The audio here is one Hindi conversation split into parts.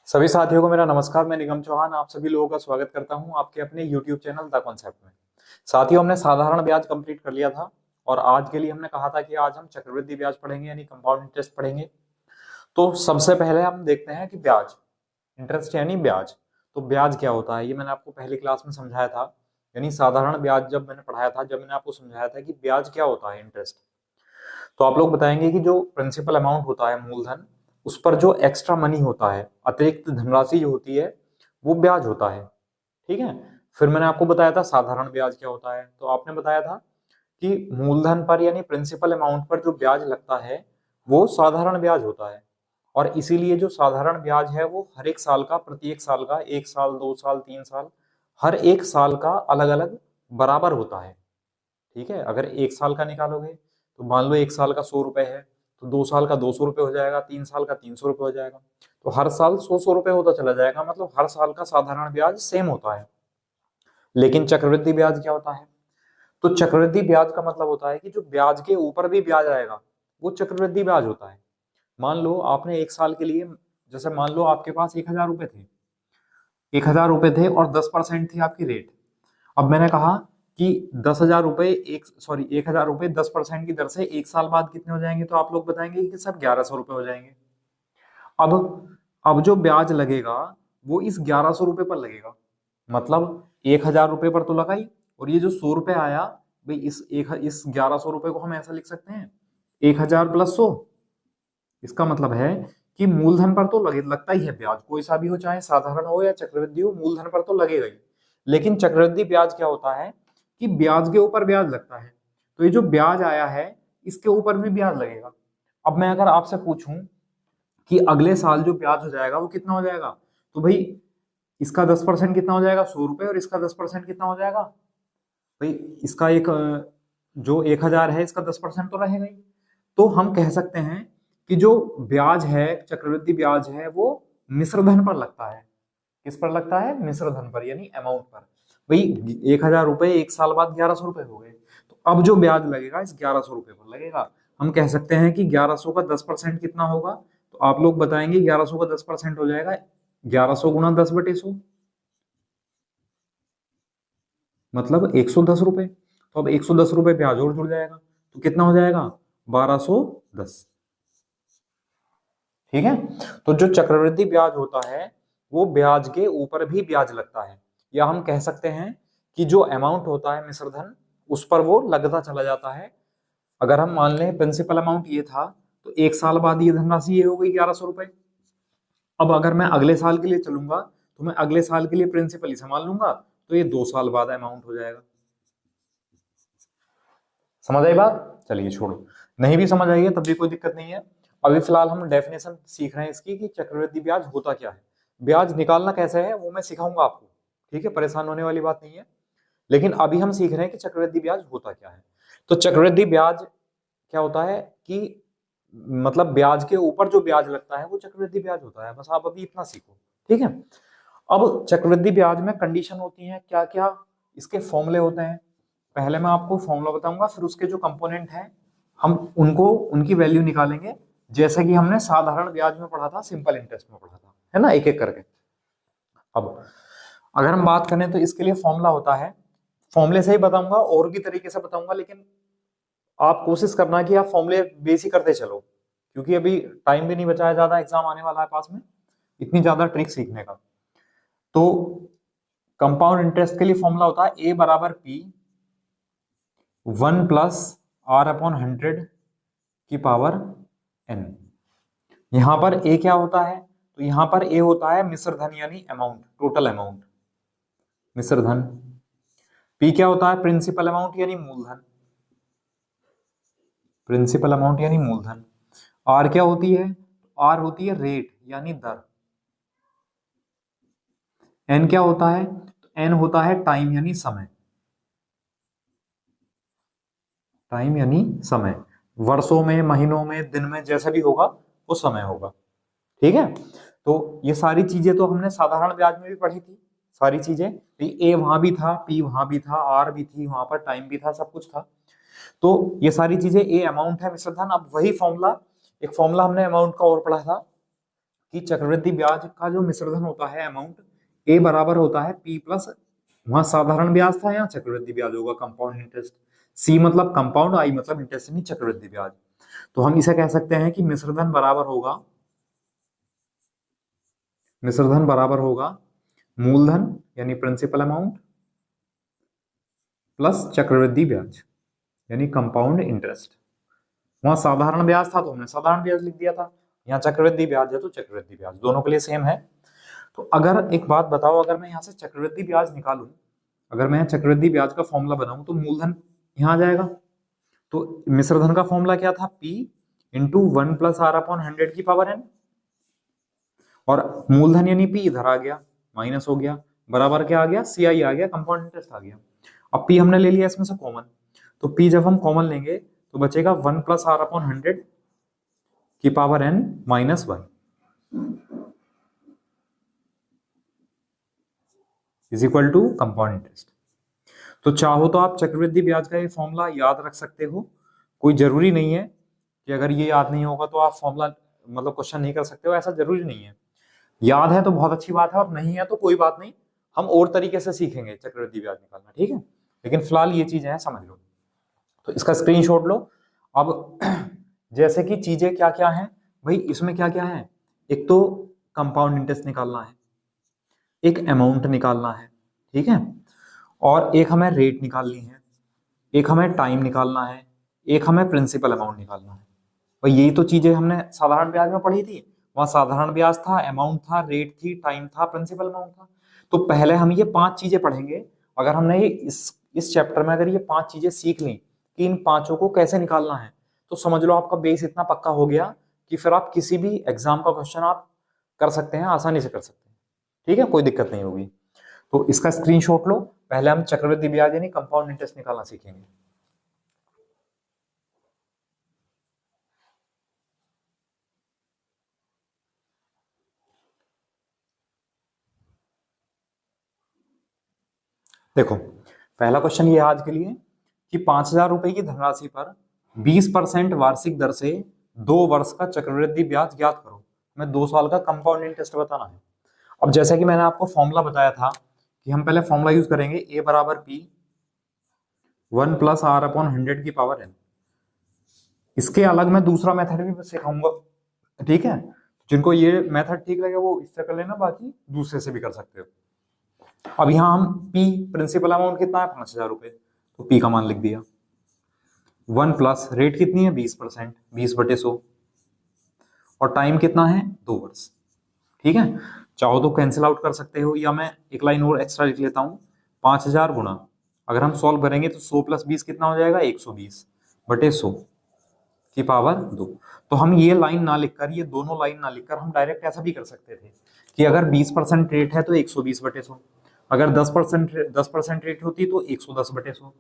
सभी साथियों को मेरा नमस्कार। मैं निगम चौहान आप सभी लोगों का स्वागत करता हूं आपके अपने YouTube चैनल द कॉन्सेप्ट में। साथियों, हमने साधारण ब्याज कंप्लीट कर लिया था और आज के लिए हमने कहा था कि आज हम चक्रवृद्धि ब्याज पढ़ेंगे यानी कंपाउंड इंटरेस्ट पढ़ेंगे। तो सबसे पहले हम देखते हैं कि ब्याज, इंटरेस्ट यानी ब्याज। तो ब्याज क्या होता है ये मैंने आपको पहली क्लास में समझाया था, यानी साधारण ब्याज जब मैंने पढ़ाया था, जब मैंने आपको समझाया था कि ब्याज क्या होता है, इंटरेस्ट। तो आप लोग बताएंगे कि जो प्रिंसिपल अमाउंट होता है, मूलधन, उस पर जो एक्स्ट्रा मनी होता है, अतिरिक्त धनराशि जो होती है, वो ब्याज होता है। ठीक है। फिर मैंने आपको बताया था साधारण ब्याज क्या होता है। तो आपने बताया था कि मूलधन पर यानी प्रिंसिपल अमाउंट पर जो ब्याज लगता है वो साधारण ब्याज होता है। और इसीलिए जो साधारण ब्याज है वो हर एक साल का, प्रत्येक साल का, 1 साल, 2 साल, 3 साल, हर एक साल का अलग अलग बराबर होता है। ठीक है। अगर 1 साल का निकालोगे तो मान लो 1 साल का 100 रुपए है, तो 2 साल का 200 रुपए हो जाएगा, 3 साल का 300 रुपए हो जाएगा। तो हर साल 100 100 रुपए होता चला जाएगा, मतलब हर साल का साधारण ब्याज सेम होता है। लेकिन चक्रवृद्धि ब्याज क्या होता है? तो चक्रवृद्धि ब्याज का मतलब होता है कि जो ब्याज के ऊपर भी ब्याज आएगा वो चक्रवृद्धि ब्याज होता है। मान लो आपने 1 साल के लिए, जैसे मान लो आपके पास 1,000 रुपए थे, 1,000 रुपए थे और 10% थी आपकी रेट। अब मैंने कहा कि 10,000 रुपए, 1,000 रुपए 10% की दर से 1 साल बाद कितने हो जाएंगे? तो आप लोग बताएंगे कि सर 1,100 रुपए हो जाएंगे। अब अब जो ब्याज लगेगा वो इस 1,100 रुपए पर लगेगा। मतलब 1,000 रुपए पर तो लगा ही, और ये जो 100 रुपए आया, भाई इस 1,100 रुपए को हम ऐसा लिख सकते हैं 1,000 प्लस 100। इसका मतलब है कि मूलधन पर तो लगता ही है ब्याज, कोई सा भी हो, चाहे साधारण हो या चक्रवृद्धि हो, मूलधन पर तो लगेगा ही। लेकिन चक्रवृद्धि ब्याज क्या होता है कि ब्याज के ऊपर ब्याज लगता है। तो ये जो ब्याज आया है इसके ऊपर भी ब्याज लगेगा। अब मैं अगर आपसे पूछूं कि अगले साल जो ब्याज हो जाएगा वो कितना हो जाएगा, तो भाई इसका 10% कितना हो जाएगा? 100 रुपए। और इसका 10% कितना हो जाएगा? भाई इसका जो 1,000 है इसका 10% तो रहेगा ही। तो हम कह सकते हैं कि जो ब्याज है, चक्रवृद्धि ब्याज है, वो मिश्र धन पर लगता है। किस पर लगता है? मिश्र धन पर, यानी अमाउंट पर। भाई 1,000 रुपए 1 साल बाद 1,100 रुपए हो गए, तो अब जो ब्याज लगेगा इस 1,100 रुपए पर लगेगा। हम कह सकते हैं कि 1,100 का 10% कितना होगा? तो आप लोग बताएंगे 1,100 का 10% हो जाएगा 1,100 गुणा 10/100, मतलब 110 रुपए। तो अब 110 रुपए ब्याज और जुड़ जाएगा, तो कितना हो जाएगा? 1,210। ठीक है। तो जो चक्रवृद्धि ब्याज होता है वो ब्याज के ऊपर भी ब्याज लगता है, या हम कह सकते हैं कि जो अमाउंट होता है मिश्रधन, उस पर वो लगता चला जाता है। अगर हम मान लें प्रिंसिपल अमाउंट ये था, तो 1 साल बाद ये धनराशि ये हो गई 1,100 रुपए। अब अगर मैं अगले साल के लिए चलूंगा तो मैं अगले साल के लिए प्रिंसिपल ही संभाल लूंगा, तो ये 2 साल बाद अमाउंट हो जाएगा। समझ आई बात? चलिए छोड़ो, नहीं भी समझ आई है तब भी कोई दिक्कत नहीं है। अभी फिलहाल हम डेफिनेशन सीख रहे हैं इसकी कि चक्रवृद्धि ब्याज होता क्या है। ब्याज निकालना कैसे है वो मैं सिखाऊंगा आपको। ठीक है, परेशान होने वाली बात नहीं है। लेकिन अभी हम सीख रहे हैं कि चक्रवृद्धि ब्याज होता क्या है। तो चक्रवृद्धि ब्याज क्या होता है कि मतलब ब्याज के ऊपर जो ब्याज लगता है वो चक्रवृद्धि ब्याज होता है। बस आप अभी इतना सीखो। ठीक है। अब चक्रवृद्धि ब्याज में कंडीशन होती है क्या क्या, इसके फॉर्मूले होते हैं। पहले मैं आपको फॉर्मूला बताऊंगा, फिर उसके जो कंपोनेंट हैं हम उनको, उनकी वैल्यू निकालेंगे, जैसे कि हमने साधारण ब्याज में पढ़ा था, सिंपल इंटरेस्ट में पढ़ा था, है ना, एक एक करके। अब अगर हम बात करें तो इसके लिए फॉर्मूला होता है, फॉर्मूले से ही बताऊंगा और भी तरीके से बताऊंगा, लेकिन आप कोशिश करना कि आप फॉर्मूले बेस ही करते चलो, क्योंकि अभी टाइम भी नहीं बचाया, ज्यादा एग्जाम आने वाला है पास में, इतनी ज्यादा ट्रिक सीखने का। तो कंपाउंड इंटरेस्ट के लिए फॉर्मूला होता है ए बराबर पी 1+R/100 की पावर n। यहां पर ए क्या होता है? तो यहां पर ए होता है मिश्र धन यानी अमाउंट, टोटल अमाउंट, मिश्र धन। पी क्या होता है? प्रिंसिपल अमाउंट यानी मूलधन, प्रिंसिपल अमाउंट यानी मूलधन। आर क्या होती है? आर होती है रेट यानी दर। एन क्या होता है? तो एन होता है टाइम यानी समय, टाइम यानी समय, वर्षों में, महीनों में, दिन में, जैसा भी होगा वो समय होगा। ठीक है। तो ये सारी चीजें तो हमने साधारण ब्याज में भी पढ़ी थी, सारी चीजें। ए वहां भी था, पी वहां भी था, आर भी थी वहां पर, टाइम भी था, सब कुछ था। तो ये सारी चीजें, ए अमाउंट है, मिश्रधन। अब वही फॉर्मूला, एक फॉर्मूला हमने अमाउंट का और पढ़ा था, कि चक्रवृद्धि ब्याज का जो मिश्रधन होता है अमाउंट, ए बराबर होता है पी प्लस, वहां साधारण ब्याज था, यहाँ चक्रवृद्धि ब्याज होगा, कंपाउंड इंटरेस्ट। सी मतलब कंपाउंड, आई मतलब इंटरेस्ट यानी चक्रवृद्धि ब्याज। तो हम इसे कह सकते हैं कि मिश्रधन बराबर होगा, मिश्रधन बराबर होगा मूलधन यानी प्रिंसिपल अमाउंट प्लस चक्रवृद्धि ब्याज यानी कंपाउंड इंटरेस्ट। वहां साधारण ब्याज था तो हमने साधारण ब्याज लिख दिया था, यहाँ चक्रवृद्धि ब्याज है तो चक्रवृद्धि ब्याज, दोनों के लिए सेम है। तो अगर एक बात बताओ, अगर मैं यहाँ से चक्रवृद्धि ब्याज निकालूं, अगर मैं चक्रवृद्धि ब्याज का फॉर्मूला बनाऊं तो मूलधन यहाँ आ जाएगा। तो मिश्रधन का फॉर्मूला क्या था, P into 1 plus R upon 100 की पावर n, और मूलधन यानी P इधर आ गया, माइनस हो गया, बराबर क्या आ गया, CI आ गया, कंपाउंड इंटरेस्ट आ गया। अब P हमने ले लिया इसमें से कॉमन, तो P जब हम कॉमन लेंगे तो बचेगा 1 प्लस आर अपॉन 100 की power n minus 1 is equal to compound interest. तो चाहो तो आप चक्रवृद्धि ब्याज का ये फॉर्मूला याद रख सकते हो, कोई जरूरी नहीं है कि अगर ये याद नहीं होगा तो आप फॉर्मूला मतलब क्वेश्चन नहीं कर सकते हो, ऐसा जरूरी नहीं है। याद है तो बहुत अच्छी बात है, और नहीं है तो कोई बात नहीं, हम और तरीके से सीखेंगे चक्रवृद्धि ब्याज निकालना, ठीक है। लेकिन फिलहाल ये चीजें हैं, समझ लो। तो इसका स्क्रीनशॉट लो। अब जैसे कि चीजें क्या क्या हैं भाई, इसमें क्या क्या है, एक तो कंपाउंड इंटरेस्ट निकालना है, एक अमाउंट निकालना है, ठीक है, और एक हमें रेट निकालनी है, एक हमें टाइम निकालना है, एक हमें प्रिंसिपल अमाउंट निकालना है। भाई यही तो चीजें हमने साधारण ब्याज में पढ़ी थी, वहां साधारण ब्याज था, अमाउंट था, रेट थी, टाइम था, प्रिंसिपल अमाउंट था। तो पहले हम ये 5 चीजें पढ़ेंगे। अगर हमने ये इस चैप्टर में अगर ये 5 चीजें सीख ली कि इन पांचों को कैसे निकालना है, तो समझ लो आपका बेस इतना पक्का हो गया कि फिर आप किसी भी एग्जाम का क्वेश्चन आप कर सकते हैं, आसानी से कर सकते हैं, ठीक है, कोई दिक्कत नहीं होगी। तो इसका स्क्रीनशॉट लो। पहले हम चक्रवृद्धि ब्याज यानी कंपाउंड इंटरेस्ट निकालना सीखेंगे। देखो पहला क्वेश्चन ये आज के लिए कि 5,000 रुपए की धनराशि पर 20% वार्षिक दर से 2 वर्ष का चक्रवृद्धि ब्याज ज्ञात करो। हमें 2 साल का कंपाउंड इंटरेस्ट बताना है। अब जैसा कि मैंने आपको फॉर्मूला बताया था कि हम पहले फॉर्मूला यूज करेंगे, ए बराबर पी 1 प्लस आर अपॉन 100 की पावर n। इसके अलग मैं दूसरा मेथड भी सिखाऊंगा, ठीक है। जिनको ये मेथड ठीक लगे वो इससे कर लेना, बाकी दूसरे से भी कर सकते हो। अब यहाँ हम P प्रिंसिपल अमाउंट कितना है, 5,000 रुपए, तो P का मान लिख दिया। 1 प्लस रेट कितनी है 20%, 20/100, और टाइम कितना है 2 वर्ष, ठीक है। चाहो तो कैंसिल आउट कर सकते हो, या मैं एक लाइन और एक्स्ट्रा लिख लेता हूँ, 5,000 गुना, अगर हम सॉल्व करेंगे तो 100 + 20 कितना हो जाएगा, 120/100 की पावर 2। तो हम ये लाइन ना लिखकर, ये दोनों लाइन ना लिखकर, हम डायरेक्ट ऐसा भी कर सकते थे कि अगर 20% रेट है तो 120/100, अगर 10% रेट होती तो 110/100,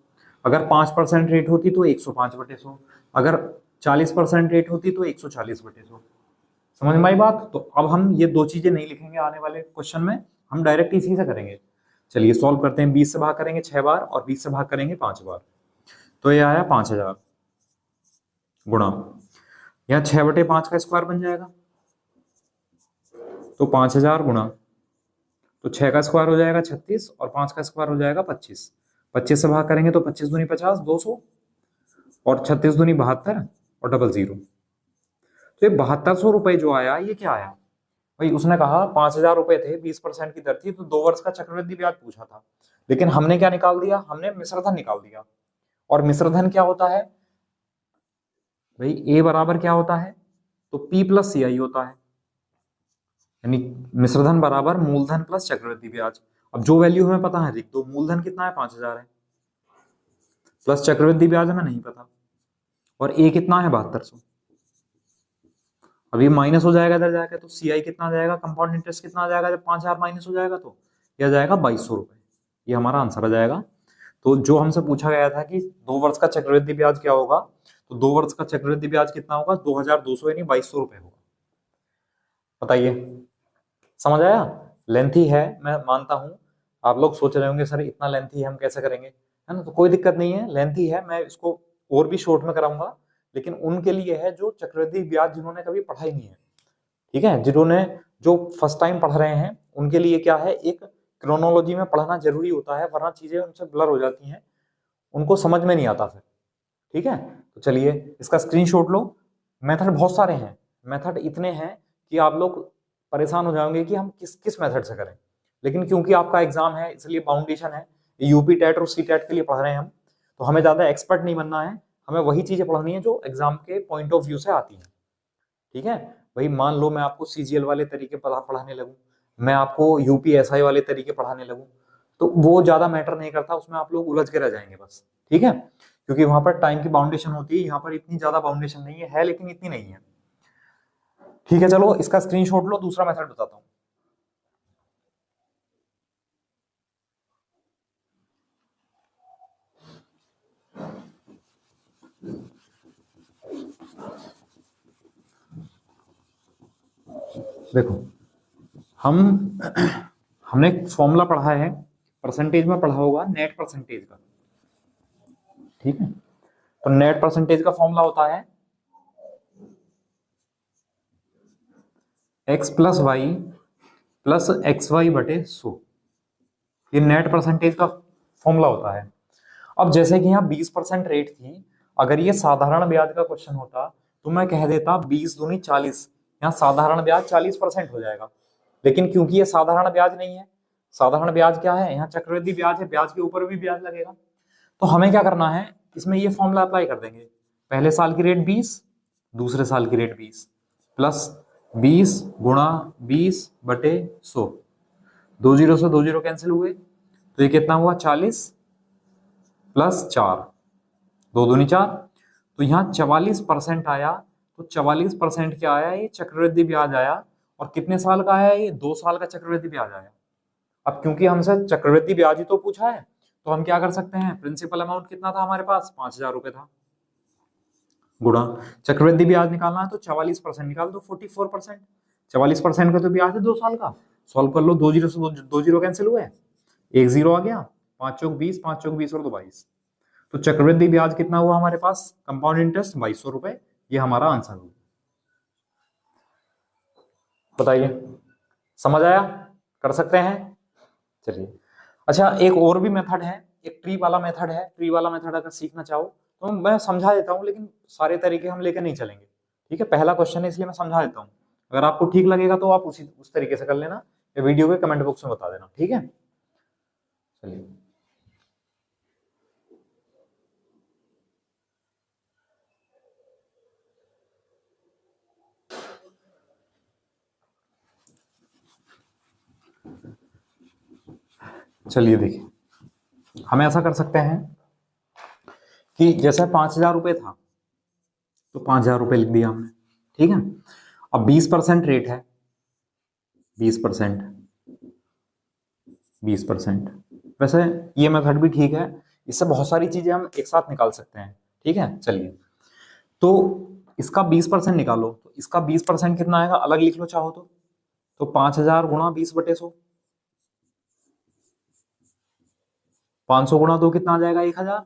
अगर 5% रेट होती तो 105/100, अगर 40% रेट होती तो 140/100। समझ में आई बात। तो अब हम ये दो चीजें नहीं लिखेंगे आने वाले क्वेश्चन में, हम डायरेक्ट इसी से करेंगे। चलिए सॉल्व करते हैं। 20 से भाग करेंगे 6 बार और 20 से भाग करेंगे 5 बार, तो ये आया 5,000 गुणा, यहाँ 6/5 का स्क्वायर बन जाएगा, तो 5,000 गुणा, तो 6 का स्क्वायर हो जाएगा 36 और 5 का स्क्वायर हो जाएगा 25। 25 से भाग करेंगे तो 25 दूनी 50, 200, और 36 दूनी 72 और डबल 0। तो ये 7200 रुपए जो आया, ये क्या आया भाई, उसने कहा 5,000 रुपए थे, 20% की दर थी, तो 2 वर्ष का चक्रवृद्धि ब्याज पूछा था, लेकिन हमने क्या निकाल दिया, हमने मिश्रधन निकाल दिया। और मिश्रधन क्या होता है भाई, ए बराबर क्या होता है, तो P + CI होता है, यानी मिश्रधन बराबर मूलधन प्लस चक्रवृद्धि ब्याज। अब जो वैल्यू हमें पता है लिख दो, मूलधन कितना है 5,000 है, प्लस चक्रवृद्धि ब्याज हमें नहीं पता, और ए कितना है 7200। अब ये माइनस हो जाएगा इधर जाकर, तो CI कितना आ जाएगा, कंपाउंड इंटरेस्ट कितना आ जाएगा, जब 5,000 माइनस हो जाएगा तो यह आ जाएगा 2,200 रुपए। ये हमारा आंसर आ जाएगा। तो जो हमसे पूछा गया था कि 2 वर्ष का चक्रवृद्धि ब्याज क्या होगा, तो 2 वर्ष का चक्रवृद्धि ब्याज कितना होगा, 2,200 यानी 2,200 रुपए होगा। बताइए, समझ आया। लेंथी है मैं मानता हूं, आप लोग सोच रहे होंगे सर इतना लेंथी है हम कैसे करेंगे, है ना। तो कोई दिक्कत नहीं है, लेंथी है, मैं इसको और भी शॉर्ट में कराऊंगा, लेकिन उनके लिए है जो चक्रवृद्धि ब्याज जिन्होंने कभी पढ़ा ही नहीं है, ठीक है, जिन्होंने जो फर्स्ट टाइम पढ़ रहे हैं उनके लिए क्या है, एक क्रोनोलॉजी में पढ़ना जरूरी होता है, वरना चीजें उनसे ब्लर हो जाती हैं, उनको समझ में नहीं आता फिर। ठीक है, तो चलिए इसका स्क्रीनशॉट लो। मेथड बहुत सारे हैं, मेथड इतने हैं कि आप लोग परेशान हो जाओगे कि हम किस किस मेथड से करें, लेकिन क्योंकि आपका एग्जाम है इसलिए फाउंडेशन है, यूपी टेट और सी टेट के लिए पढ़ रहे हैं हम, तो हमें ज्यादा एक्सपर्ट नहीं बनना है, हमें वही चीजें पढ़नी है जो एग्जाम के पॉइंट ऑफ व्यू से आती हैं। ठीक है, वही मान लो मैं आपको सीजीएल वाले तरीके पढ़ाने लगूं, मैं आपको यूपीएसआई वाले तरीके पढ़ाने लगूं, तो वो ज्यादा मैटर नहीं करता, उसमें आप लोग उलझ के रह जाएंगे बस। ठीक है, क्योंकि वहां पर टाइम की बाउंडेशन होती है, यहाँ पर इतनी ज्यादा बाउंडेशन नहीं है, लेकिन इतनी नहीं है। ठीक है, चलो इसका स्क्रीनशॉट लो, दूसरा मेथड बताता हूँ। देखो हम हमने एक फॉर्मूला पढ़ा है, परसेंटेज में पढ़ा होगा, नेट परसेंटेज का। ठीक है, तो नेट परसेंटेज का फॉर्मूला होता है x plus Y plus X Y बटे 100। ये नेट परसेंटेज का फॉर्मूला होता है। अब जैसे कि यहाँ 20% रेट थी, अगर ये साधारण ब्याज का क्वेश्चन होता तो मैं कह देता 20 दूनी 40, यहाँ साधारण ब्याज 40% हो जाएगा। लेकिन क्योंकि ये साधारण ब्याज नहीं है, साधारण ब्याज क्या है, यहाँ चक्रवृद्धि ब्याज है, ब्याज के ऊपर भी ब्याज लगेगा। तो हमें क्या करना है, इसमें ये फॉर्मूला अप्लाई कर देंगे, पहले साल की रेट 20, दूसरे साल की रेट 20 प्लस 20 गुणा 20 बटे 100। 2 जीरो से 2 जीरो कैंसिल हुए, तो ये कितना हुआ, 40 प्लस 4, 2 दूनी 4, तो यहाँ 44% आया। तो 44% क्या आया, ये चक्रवृद्धि ब्याज आया। और कितने साल का आया, ये 2 साल का चक्रवृद्धि ब्याज आया। अब क्योंकि हमसे चक्रवृद्धि ब्याज ही तो पूछा है, तो हम क्या कर सकते हैं, प्रिंसिपल अमाउंट कितना था हमारे पास, 5,000 रुपए था, गुणा चक्रवृद्धि ब्याज निकालना है तो 44% निकाल दो, 44%। 44% का तो ब्याज है 2 साल का, सॉल्व कर लो, 2 जीरो से 2 जीरो कैंसिल हुए, 1 जीरो आ गया, 5 चौक 20, 5 चौक 20 और 2 22। तो चक्रवृद्धि ब्याज कितना हुआ हमारे पास, कंपाउंड इंटरेस्ट 2200 रुपए, ये हमारा आंसर हुआ। बताइए समझ आया, कर सकते हैं। चलिए अच्छा, एक और भी मेथड है, एक ट्री वाला मेथड है। ट्री वाला मेथड अगर सीखना चाहो तो मैं समझा देता हूँ, लेकिन सारे तरीके हम लेकर नहीं चलेंगे। ठीक है, पहला क्वेश्चन है इसलिए मैं समझा देता हूँ, अगर आपको ठीक लगेगा तो आप उस तरीके से कर लेना, या वीडियो के कमेंट बॉक्स में बता देना। ठीक है, चलिए चलिए देखिए, हम ऐसा कर सकते हैं कि जैसे 5,000 रुपए था तो 5,000 रुपए लिख दिया हमने। ठीक है, अब 20% रेट है, 20%, 20%। वैसे ये मेथड भी ठीक है, इससे बहुत सारी चीजें हम एक साथ निकाल सकते हैं। ठीक है, चलिए तो इसका 20% निकालो, तो इसका 20% कितना आएगा, अलग लिख लो चाहो तो 5,000 गुणा 20 बटे 100, 500 गुणा 2 कितना आ जाएगा, 1,000।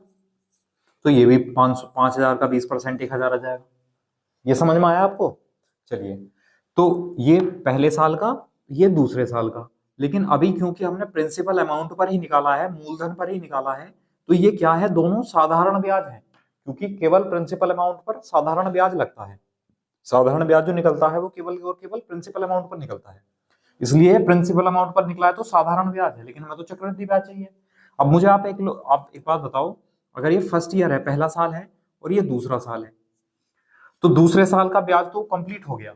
तो ये भी 5,000 का 20% 1,000 आ जाएगा। ये समझ में आया आपको। चलिए, तो ये पहले साल का, ये दूसरे साल का, लेकिन अभी क्योंकि हमने प्रिंसिपल अमाउंट पर ही निकाला है, मूलधन पर ही निकाला है, तो ये क्या है, दोनों साधारण ब्याज है, क्योंकि केवल प्रिंसिपल अमाउंट पर साधारण ब्याज लगता है। साधारण ब्याज जो निकलता है वो केवल और केवल प्रिंसिपल अमाउंट पर निकलता है, इसलिए प्रिंसिपल अमाउंट पर निकला है तो साधारण ब्याज है, लेकिन हमें तो चक्रवृद्धि ब्याज चाहिए। अब मुझे आप एक बात बताओ, अगर ये फर्स्ट ईयर है, पहला साल है, और ये दूसरा साल है, तो दूसरे साल का ब्याज तो कंप्लीट हो गया,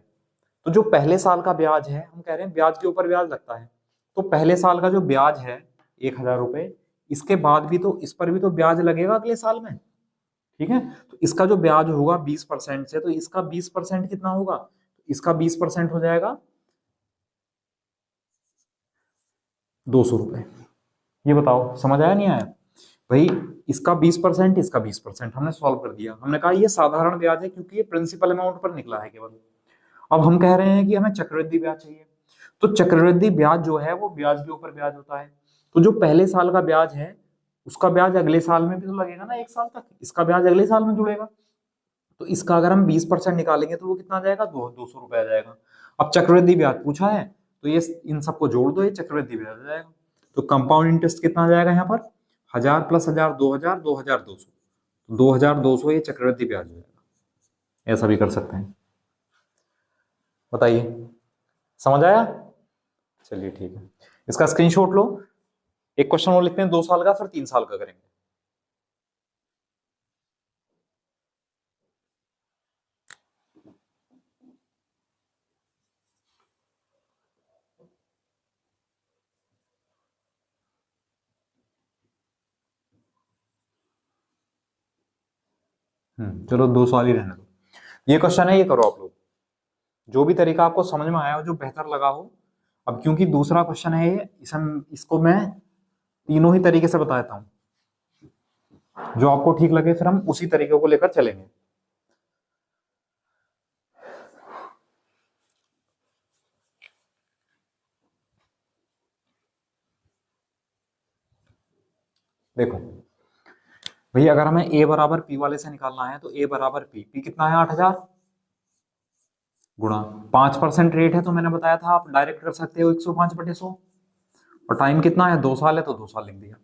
तो जो पहले साल का ब्याज है, हम कह रहे हैं ब्याज के ऊपर ब्याज लगता है, तो पहले साल का जो ब्याज है 1,000 रुपए, इसके बाद भी तो इस पर भी तो ब्याज लगेगा अगले साल में। ठीक है, तो इसका जो ब्याज होगा 20% से, तो इसका 20% कितना होगा, इसका 20% हो जाएगा 200 रुपए। ये बताओ समझ आया नहीं आया भाई, इसका 20%, इसका 20%, हमने सॉल्व कर दिया। हमने कहा ये साधारण ब्याज है क्योंकि ये प्रिंसिपल अमाउंट पर निकला है केवल। अब हम कह रहे हैं कि हमें चक्रवृद्धि ब्याज चाहिए, तो चक्रवृद्धि ब्याज जो है वो ब्याज के ऊपर ब्याज होता है, तो जो पहले साल का ब्याज है उसका ब्याज अगले साल में भी तो लगेगा ना, 1 साल तक इसका ब्याज अगले साल में जुड़ेगा। तो इसका अगर हम 20% निकालेंगे तो वो कितना आ जाएगा, 200 रुपए आ जाएगा। अब चक्रवृद्धि ब्याज पूछा है तो ये इन सबको जोड़ दो, ये चक्रवृद्धि ब्याज आ जाएगा। तो कंपाउंड इंटरेस्ट कितना आ जाएगा यहाँ पर, 1000 प्लस 1000 2000 2200, 2200 ये चक्रवृद्धि ब्याज हो जाएगा। ऐसा भी कर सकते हैं। बताइए समझ आया? चलिए ठीक है, इसका स्क्रीनशॉट लो। एक क्वेश्चन और लिखते हैं 2 साल का, फिर 3 साल का करेंगे। चलो 2 साल ही रहने दो। ये क्वेश्चन है, ये करो आप लोग, जो भी तरीका आपको समझ में आया हो, जो बेहतर लगा हो। अब क्योंकि दूसरा क्वेश्चन है ये, इसको मैं तीनों ही तरीके से बता देता हूं, जो आपको ठीक लगे फिर हम उसी तरीके को लेकर चलेंगे। देखो भैया, अगर हमें a बराबर p वाले से निकालना है तो a बराबर p कितना है 8000 गुणा 5% रेट है, तो मैंने बताया था आप डायरेक्ट कर सकते हो 105/100, और टाइम कितना है 2 साल है तो 2 साल लिख दिया।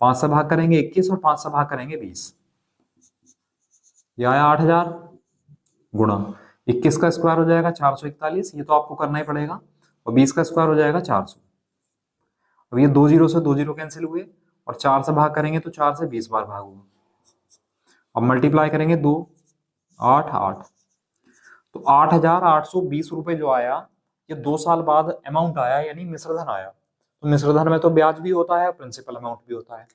5 से भाग करेंगे 21 और 5 से भाग करेंगे 20, ये आया 8000 गुणा 21 का स्क्वायर हो जाएगा 441, ये तो आपको करना ही पड़ेगा, और 20 का स्क्वायर हो जाएगा 400। अब ये 2 जीरो से 2 जीरो कैंसिल हुए, और 4 से भाग करेंगे तो 4 से 20 बार भाग होगा। अब मल्टीप्लाई करेंगे 2 8 8, तो 8820 रुपए जो आया, ये 2 साल बाद अमाउंट आया, यानी मिश्रधन आया। तो मिश्रधन में तो ब्याज भी होता है, प्रिंसिपल अमाउंट भी होता है।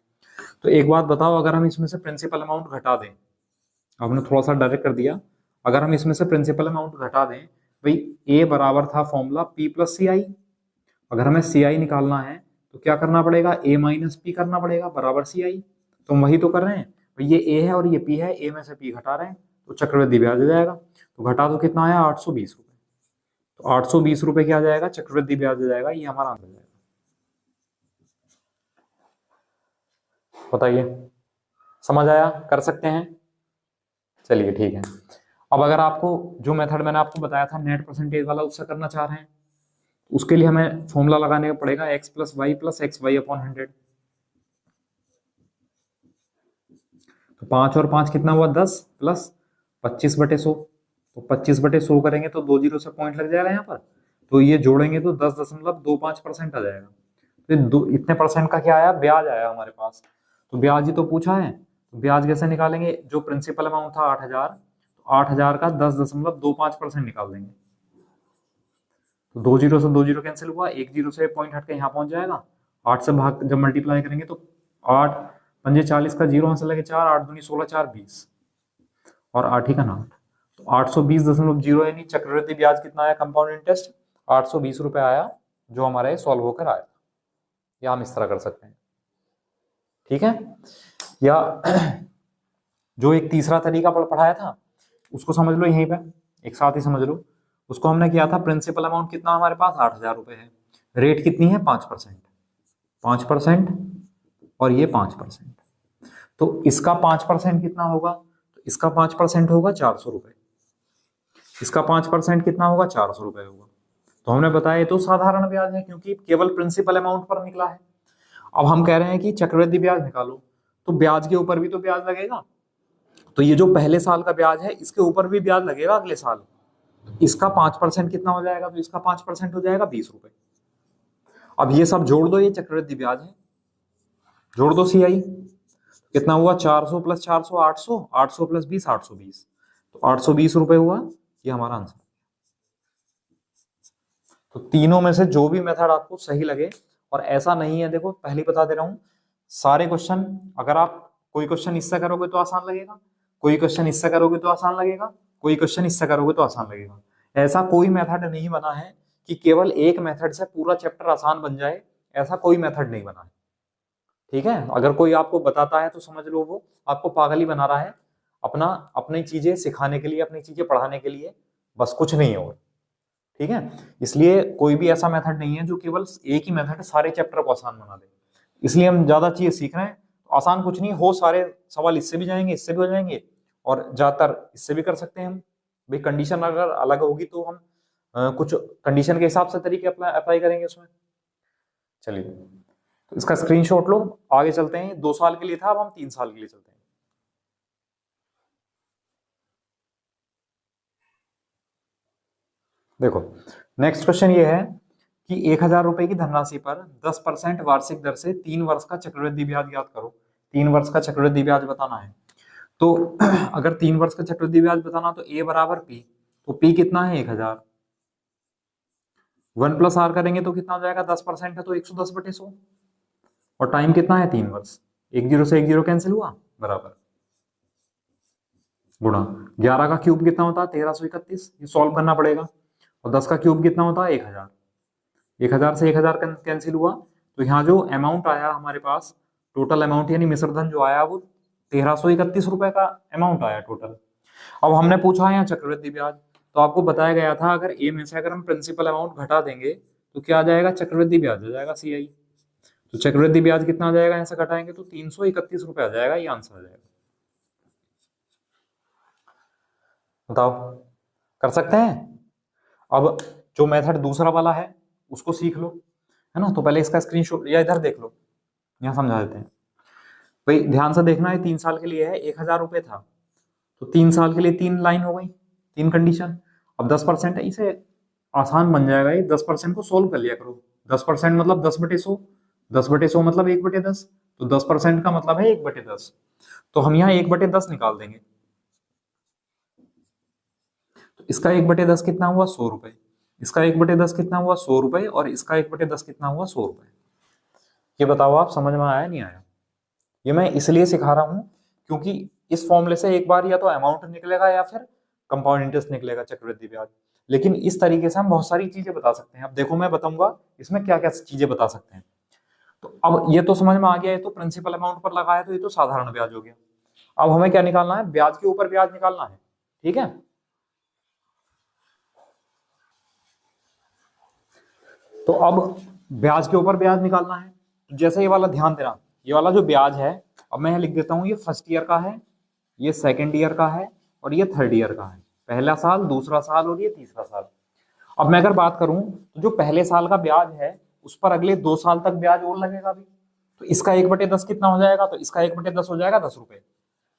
तो एक बात बताओ, अगर हम इसमें से प्रिंसिपल अमाउंट घटा दें, आपने थोड़ा सा डायरेक्ट कर दिया, अगर हम इसमें से प्रिंसिपल अमाउंट घटा दें, भाई ए बराबर था फॉर्मूला पी प्लस सी आई, अगर हमें सी आई निकालना है तो क्या करना पड़ेगा, ए माइनस पी करना पड़ेगा बराबर सी आई। तो हम वही तो कर रहे हैं भाई, ये ए है और ये पी है, ए में से पी घटा रहे हैं, तो चक्रवृद्धि ब्याज आ जाएगा। तो घटा दो, कितना आया 820 रुपए, तो 820 रुपए क्या आ जाएगा, चक्रवृद्धि ब्याज आ जाएगा। ये हमारा आंसर जाएगा। बताइए समझ आया? कर सकते हैं? चलिए ठीक है। अब अगर आपको जो मेथड मैंने आपको बताया था नेट परसेंटेज वाला, उससे करना चाह रहे हैं, उसके लिए हमें फॉर्मूला लगाने का पड़ेगा x plus Y plus X Y upon 100। तो 5 और 5 कितना हुआ 10 प्लस 25/100, तो 25/100 करेंगे तो 2 जीरो से पॉइंट लग जाएगा यहाँ पर, तो ये जोड़ेंगे तो 10.25% आ जाएगा। तो इतने परसेंट का क्या आया, ब्याज आया हमारे पास। तो ब्याज ही तो पूछा है, तो ब्याज कैसे निकालेंगे, जो प्रिंसिपल अमाउंट था 8000, तो 8000 का 10.25% निकाल देंगे। तो 2 जीरो से 2 जीरो कैंसिल हुआ, 1 जीरो से पॉइंट हट के यहाँ पहुंच जाएगा। 8 से भाग जब मल्टीप्लाई करेंगे तो 8 पंजे 40 का जीरो से लगे 4, 8 दूनी 16 4 20, और 8 ही का 9, तो 820.0 यानी चक्रवृद्धि ब्याज कितना आया, कंपाउंड इंटरेस्ट 820 रुपए आया, जो हमारा ये सॉल्व होकर आया। या हम इस तरह कर सकते हैं, ठीक है। या जो एक तीसरा तरीका पढ़ाया था उसको समझ लो, यहीं पे एक साथ ही समझ लो। उसको हमने किया था, प्रिंसिपल अमाउंट कितना हमारे पास 8000 रुपए है, रेट कितनी है 5%, 5% और ये 5%, तो इसका 5% कितना होगा, तो इसका 5% होगा 400 रुपए, इसका 5% कितना होगा 400 रुपए होगा। तो हमने बताया ये तो साधारण ब्याज है, क्योंकि केवल प्रिंसिपल अमाउंट पर निकला है। अब हम कह रहे हैं कि चक्रवृद्धि ब्याज निकालो, तो ब्याज के ऊपर भी तो ब्याज लगेगा, तो ये जो पहले साल का ब्याज है इसके ऊपर भी ब्याज लगेगा अगले साल। इसका 5% कितना हो जाएगा, तो इसका 5% हो जाएगा 20 रुपए। अब ये सब जोड़ दो, ये चक्रवृद्धि ब्याज है, जोड़ दो सी आई, कितना हुआ 400 प्लस 400 800, 800 प्लस 20 820, तो 820 रुपए हुआ, ये हमारा आंसर। तो तीनों में से जो भी मेथड आपको सही लगे, और ऐसा नहीं है, देखो पहले बता दे रहा हूं, सारे क्वेश्चन अगर आप कोई क्वेश्चन इससे करोगे तो आसान लगेगा, कोई क्वेश्चन इससे करोगे तो आसान लगेगा, कोई क्वेश्चन इससे करोगे तो आसान लगेगा। ऐसा कोई मेथड नहीं बना है कि केवल एक मेथड से पूरा चैप्टर आसान बन जाए, ऐसा कोई मेथड नहीं बना है, ठीक है। अगर कोई आपको बताता है तो समझ लो वो आपको पागल ही बना रहा है, अपनी चीजें सिखाने के लिए, अपनी चीजें पढ़ाने के लिए, बस कुछ नहीं है और, ठीक है। इसलिए कोई भी ऐसा मेथड नहीं है जो केवल एक ही मेथड सारे चैप्टर को आसान बना दे। इसलिए हम ज्यादा चीजें सीख रहे हैं, तो आसान कुछ नहीं हो, सारे सवाल इससे भी जाएंगे, इससे भी हो जाएंगे, और ज्यादातर इससे भी कर सकते हैं हम। भाई कंडीशन अगर अलग होगी तो हम कुछ कंडीशन के हिसाब से तरीके अप्लाई करेंगे उसमें। चलिए, तो इसका स्क्रीनशॉट लो, आगे चलते हैं। 2 साल के लिए था, अब हम 3 साल के लिए चलते हैं। देखो, नेक्स्ट क्वेश्चन ये है कि 1,000 रुपए की धनराशि पर 10% वार्षिक दर से 3 वर्ष का चक्रवृद्धि ब्याज ज्ञात करो। 3 वर्ष का चक्रवृद्धि ब्याज बताना है। तो अगर 3 वर्ष का चक्रवृद्धि ब्याज बताना तो ए बराबर पी, तो पी कितना है 1,000, 1 प्लस आर करेंगे तो कितना हो जाएगा, 10% है तो 110/100, और टाइम कितना है 3 वर्ष। 1 जीरो से 1 जीरो कैंसिल हुआ, बराबर गुणा 11 का क्यूब कितना होता है 1331, ये सॉल्व करना पड़ेगा। और 10 का क्यूब कितना होता है 1,000, 1,000 से 1,000 कैंसिल हुआ, तो यहाँ जो अमाउंट आया हमारे पास, टोटल अमाउंट यानी मिश्र धन जो आया वो 1,331 रुपए का अमाउंट आया टोटल। अब हमने पूछा है यहाँ चक्रवृद्धि ब्याज, तो आपको बताया गया था अगर ए में से अगर हम प्रिंसिपल अमाउंट घटा देंगे तो क्या आ जाएगा, चक्रवृद्धि ब्याज आ जाएगा CI। तो चक्रवृद्धि ब्याज कितना आ जाएगा, यहाँ से घटाएंगे तो 331 रुपए आ जाएगा, ये आंसर आ जाएगा। बताओ, कर सकते हैं। अब जो मेथड दूसरा वाला है उसको सीख लो, है ना। तो पहले इसका स्क्रीनशॉट या इधर देख लो, यहाँ समझा देते हैं। भाई ध्यान से देखना है, 3 साल के लिए है, 1,000 रुपए था, तो 3 साल के लिए 3 लाइन हो गई, 3 कंडीशन। अब 10% है, इसे आसान बन जाएगा ये, 10% को सोल्व कर लिया करो। 10% मतलब 10/100, 10/100 मतलब 1/10, तो 10% का मतलब है 1/10, तो हम यहाँ 1/10 निकाल देंगे। तो इसका 1/10 कितना हुआ, 100 रुपए, इसका 1/10 कितना हुआ, 100 रुपए, और इसका 1/10 कितना हुआ, 100 रुपए। ये बताओ आप, समझ में आया नहीं आया। ये मैं इसलिए सिखा रहा हूं क्योंकि इस फॉर्मूले से एक बार या तो अमाउंट निकलेगा या फिर कंपाउंड इंटरेस्ट निकलेगा, चक्रवृद्धि ब्याज। लेकिन इस तरीके से हम बहुत सारी चीजें बता सकते हैं। अब देखो मैं बताऊंगा इसमें क्या क्या चीजें बता सकते हैं। तो अब ये तो समझ में आ गया, ये तो प्रिंसिपल अमाउंट पर लगा है, तो ये तो साधारण ब्याज हो गया। अब हमें क्या निकालना है, ब्याज के ऊपर ब्याज निकालना है, ठीक है। तो अब ब्याज के ऊपर ब्याज निकालना है, तो जैसे ये वाला ध्यान देना, ये वाला जो ब्याज है, अब मैं लिख देता हूं, ये फर्स्ट ईयर का है, ये सेकेंड ईयर का है, और ये थर्ड ईयर का है। पहला साल, दूसरा साल, और ये तीसरा साल। अब मैं अगर बात करूं तो जो पहले साल का ब्याज है उस पर अगले 2 साल तक ब्याज और लगेगा भी, तो इसका 1/10 कितना हो जाएगा, तो इसका 1/10 हो जाएगा 10 रुपए।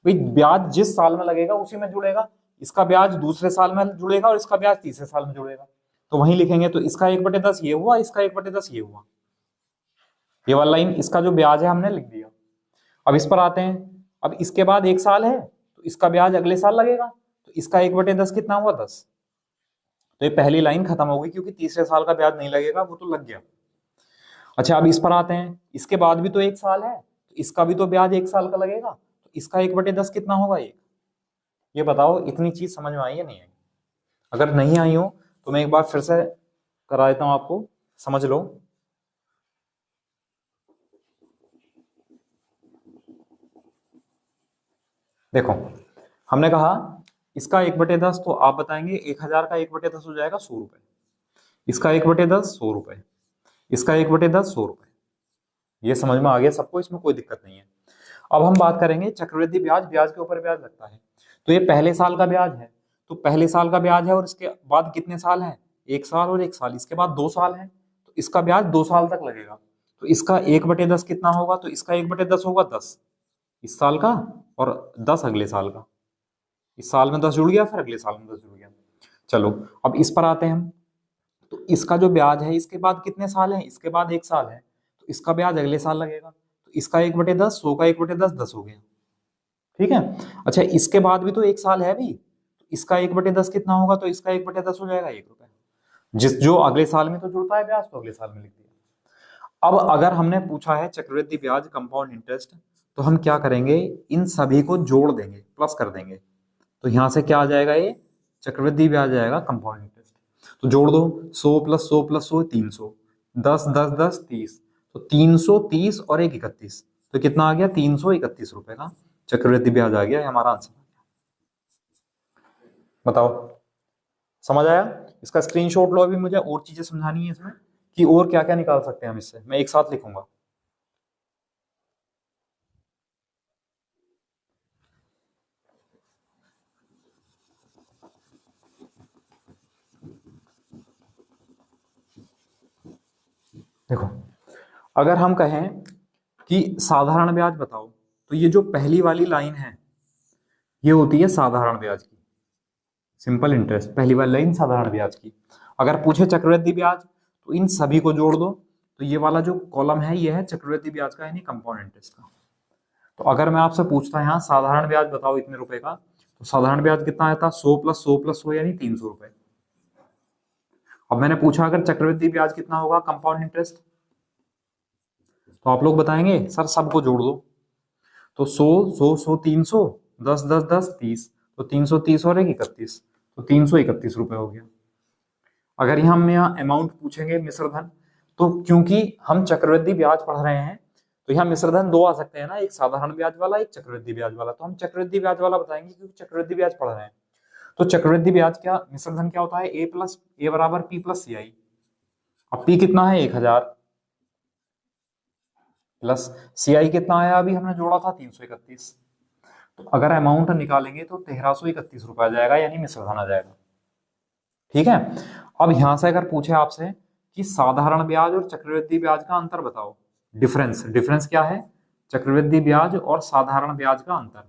भाई ब्याज जिस साल में लगेगा उसी में जुड़ेगा, इसका ब्याज दूसरे साल में जुड़ेगा और इसका ब्याज तीसरे साल में जुड़ेगा, तो वहीं लिखेंगे। तो इसका 1/10 ये हुआ, इसका 1/10 ये हुआ, ये वाला लाइन इसका जो ब्याज है हमने लिख दिया। अब इस पर आते हैं, अब इसके बाद 1 साल है तो इसका ब्याज अगले साल लगेगा, तो इसका 1/10 कितना हुआ, 10। तो ये पहली लाइन खत्म हो गई क्योंकि तीसरे साल का ब्याज नहीं लगेगा, वो तो लग गया। अच्छा, अब इस पर आते हैं, इसके बाद भी तो 1 साल है, तो इसका भी तो ब्याज 1 साल का लगेगा, तो इसका 1/10 कितना होगा, ये बताओ। इतनी चीज समझ में आई या नहीं आई। अगर नहीं आई हो तो मैं एक बार फिर से करा देता हूं आपको, समझ लो। देखो, हमने कहा इसका 1/10, तो आप बताएंगे 1,000 का 1/10 हो जाएगा 100 रुपए, इसका 1/10 100 रुपए, इसका 1/10 100 रुपए। ये समझ में आ गया सबको, इसमें कोई दिक्कत नहीं है। अब हम बात करेंगे चक्रवृद्धि ब्याज, ब्याज के ऊपर ब्याज लगता है। तो ये पहले साल का ब्याज है, तो पहले साल का ब्याज है, और इसके बाद कितने साल हैं, 1 साल और 1 साल, इसके बाद 2 साल है, तो इसका ब्याज 2 साल तक लगेगा। तो इसका 1/10 कितना होगा, तो इसका 1/10 होगा 10 इस साल का, और 10 अगले साल का। इस साल में 10 जुड़ गया, फिर अगले साल में 10 जुड़ गया। चलो, अब इस पर आते हैं हम। तो इसका जो ब्याज है, इसके बाद कितने साल है, इसके बाद 1 साल है, तो इसका ब्याज अगले साल लगेगा। तो इसका 1/10, 100 का 1/10 10 हो गया, ठीक है। अच्छा, इसके बाद भी तो 1 साल है भी, तो इसका 1/10 कितना होगा, तो इसका 1/10 हो जाएगा 1 रुपए। जिस जो अगले साल में तो जुड़ता है ब्याज, तो अगले साल में लिख दिया। अब अगर हमने पूछा है चक्रवृद्धि ब्याज कंपाउंड इंटरेस्ट, तो हम क्या करेंगे, इन सभी को जोड़ देंगे, प्लस कर देंगे। तो यहां से क्या आ जाएगा, ये चक्रवृद्धि ब्याज आएगा कंपाउंड इंटरेस्ट। तो जोड़ दो, 100 + 100 + 100 300, 10 10 10 30, तो 330 और 1 31, तो कितना आ गया, 331 रुपए का चक्रवृद्धि ब्याज आ गया, हमारा आंसर। बताओ, समझ आया। इसका स्क्रीनशॉट लो, अभी मुझे और चीजें समझानी है इसमें कि और क्या क्या निकाल सकते हैं हम इससे, मैं एक साथ लिखूंगा। देखो, अगर हम कहें कि साधारण ब्याज बताओ, तो ये जो पहली वाली लाइन है ये होती है साधारण ब्याज की, सिंपल इंटरेस्ट, पहली वाली लाइन साधारण ब्याज की। अगर पूछे चक्रवृद्धि ब्याज तो इन सभी को जोड़ दो, तो ये वाला जो कॉलम है ये है चक्रवृद्धि ब्याज का, यानी कंपाउंड इंटरेस्ट का। तो अगर मैं आपसे पूछता यहाँ साधारण ब्याज बताओ इतने रुपए का, तो साधारण ब्याज कितना आया था, 100 प्लस 100 प्लस 100 यानी 300 रुपए। अब मैंने पूछा अगर चक्रवृद्धि ब्याज कितना होगा, कंपाउंड इंटरेस्ट, तो आप लोग बताएंगे सर सबको जोड़ दो। तो 100 100 100 300, 10 10 10 30, तो 330 और 1 31, तो 331 रुपए हो गया। अगर हम यहाँ अमाउंट पूछेंगे मिश्र धन, तो क्योंकि हम चक्रवृद्धि ब्याज पढ़ रहे हैं तो यहाँ मिश्र धन दो आ सकते हैं ना, एक साधारण ब्याज वाला एक चक्रवृद्धि ब्याज वाला, तो हम चक्रवृद्धि ब्याज वाला बताएंगे क्योंकि चक्रवृद्धि ब्याज पढ़ रहे हैं। तो चक्रवृद्धि ब्याज क्या मिश्र धन क्या होता है, ए प्लस ए बराबर पी प्लस सी आई। अब पी कितना है 1000 प्लस सी आई कितना आया, अभी हमने जोड़ा था 331। तो अगर अमाउंट निकालेंगे तो 1331 रुपए आ जाएगा, यानी मिश्र धन आ जाएगा। ठीक है। अब यहां से अगर पूछे आपसे कि साधारण ब्याज और चक्रवृद्धि ब्याज का अंतर बताओ, डिफरेंस, डिफरेंस क्या है, चक्रवृद्धि ब्याज और साधारण ब्याज का अंतर,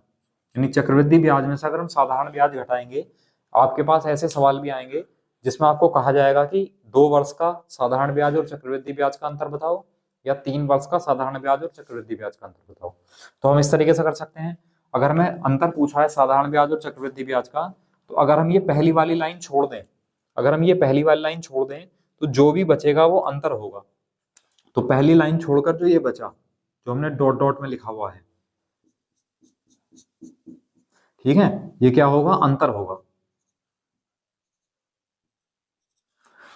यानी चक्रवृद्धि ब्याज में से अगर हम साधारण ब्याज घटाएंगे, आपके पास ऐसे सवाल भी आएंगे जिसमें आपको कहा जाएगा कि 2 वर्ष का साधारण ब्याज और चक्रवृद्धि ब्याज का अंतर बताओ, या 3 वर्ष का साधारण ब्याज और चक्रवृद्धि ब्याज का अंतर बताओ। तो हम इस तरीके से कर सकते हैं, अगर मैं अंतर पूछा है साधारण ब्याज और चक्रवृद्धि ब्याज का, तो अगर हम ये पहली वाली लाइन छोड़ दें, अगर हम ये पहली वाली लाइन छोड़ दें तो जो भी बचेगा वो अंतर होगा। तो पहली लाइन छोड़कर जो ये बचा, जो हमने डॉट डॉट में लिखा हुआ है, ठीक है, ये क्या होगा, अंतर होगा।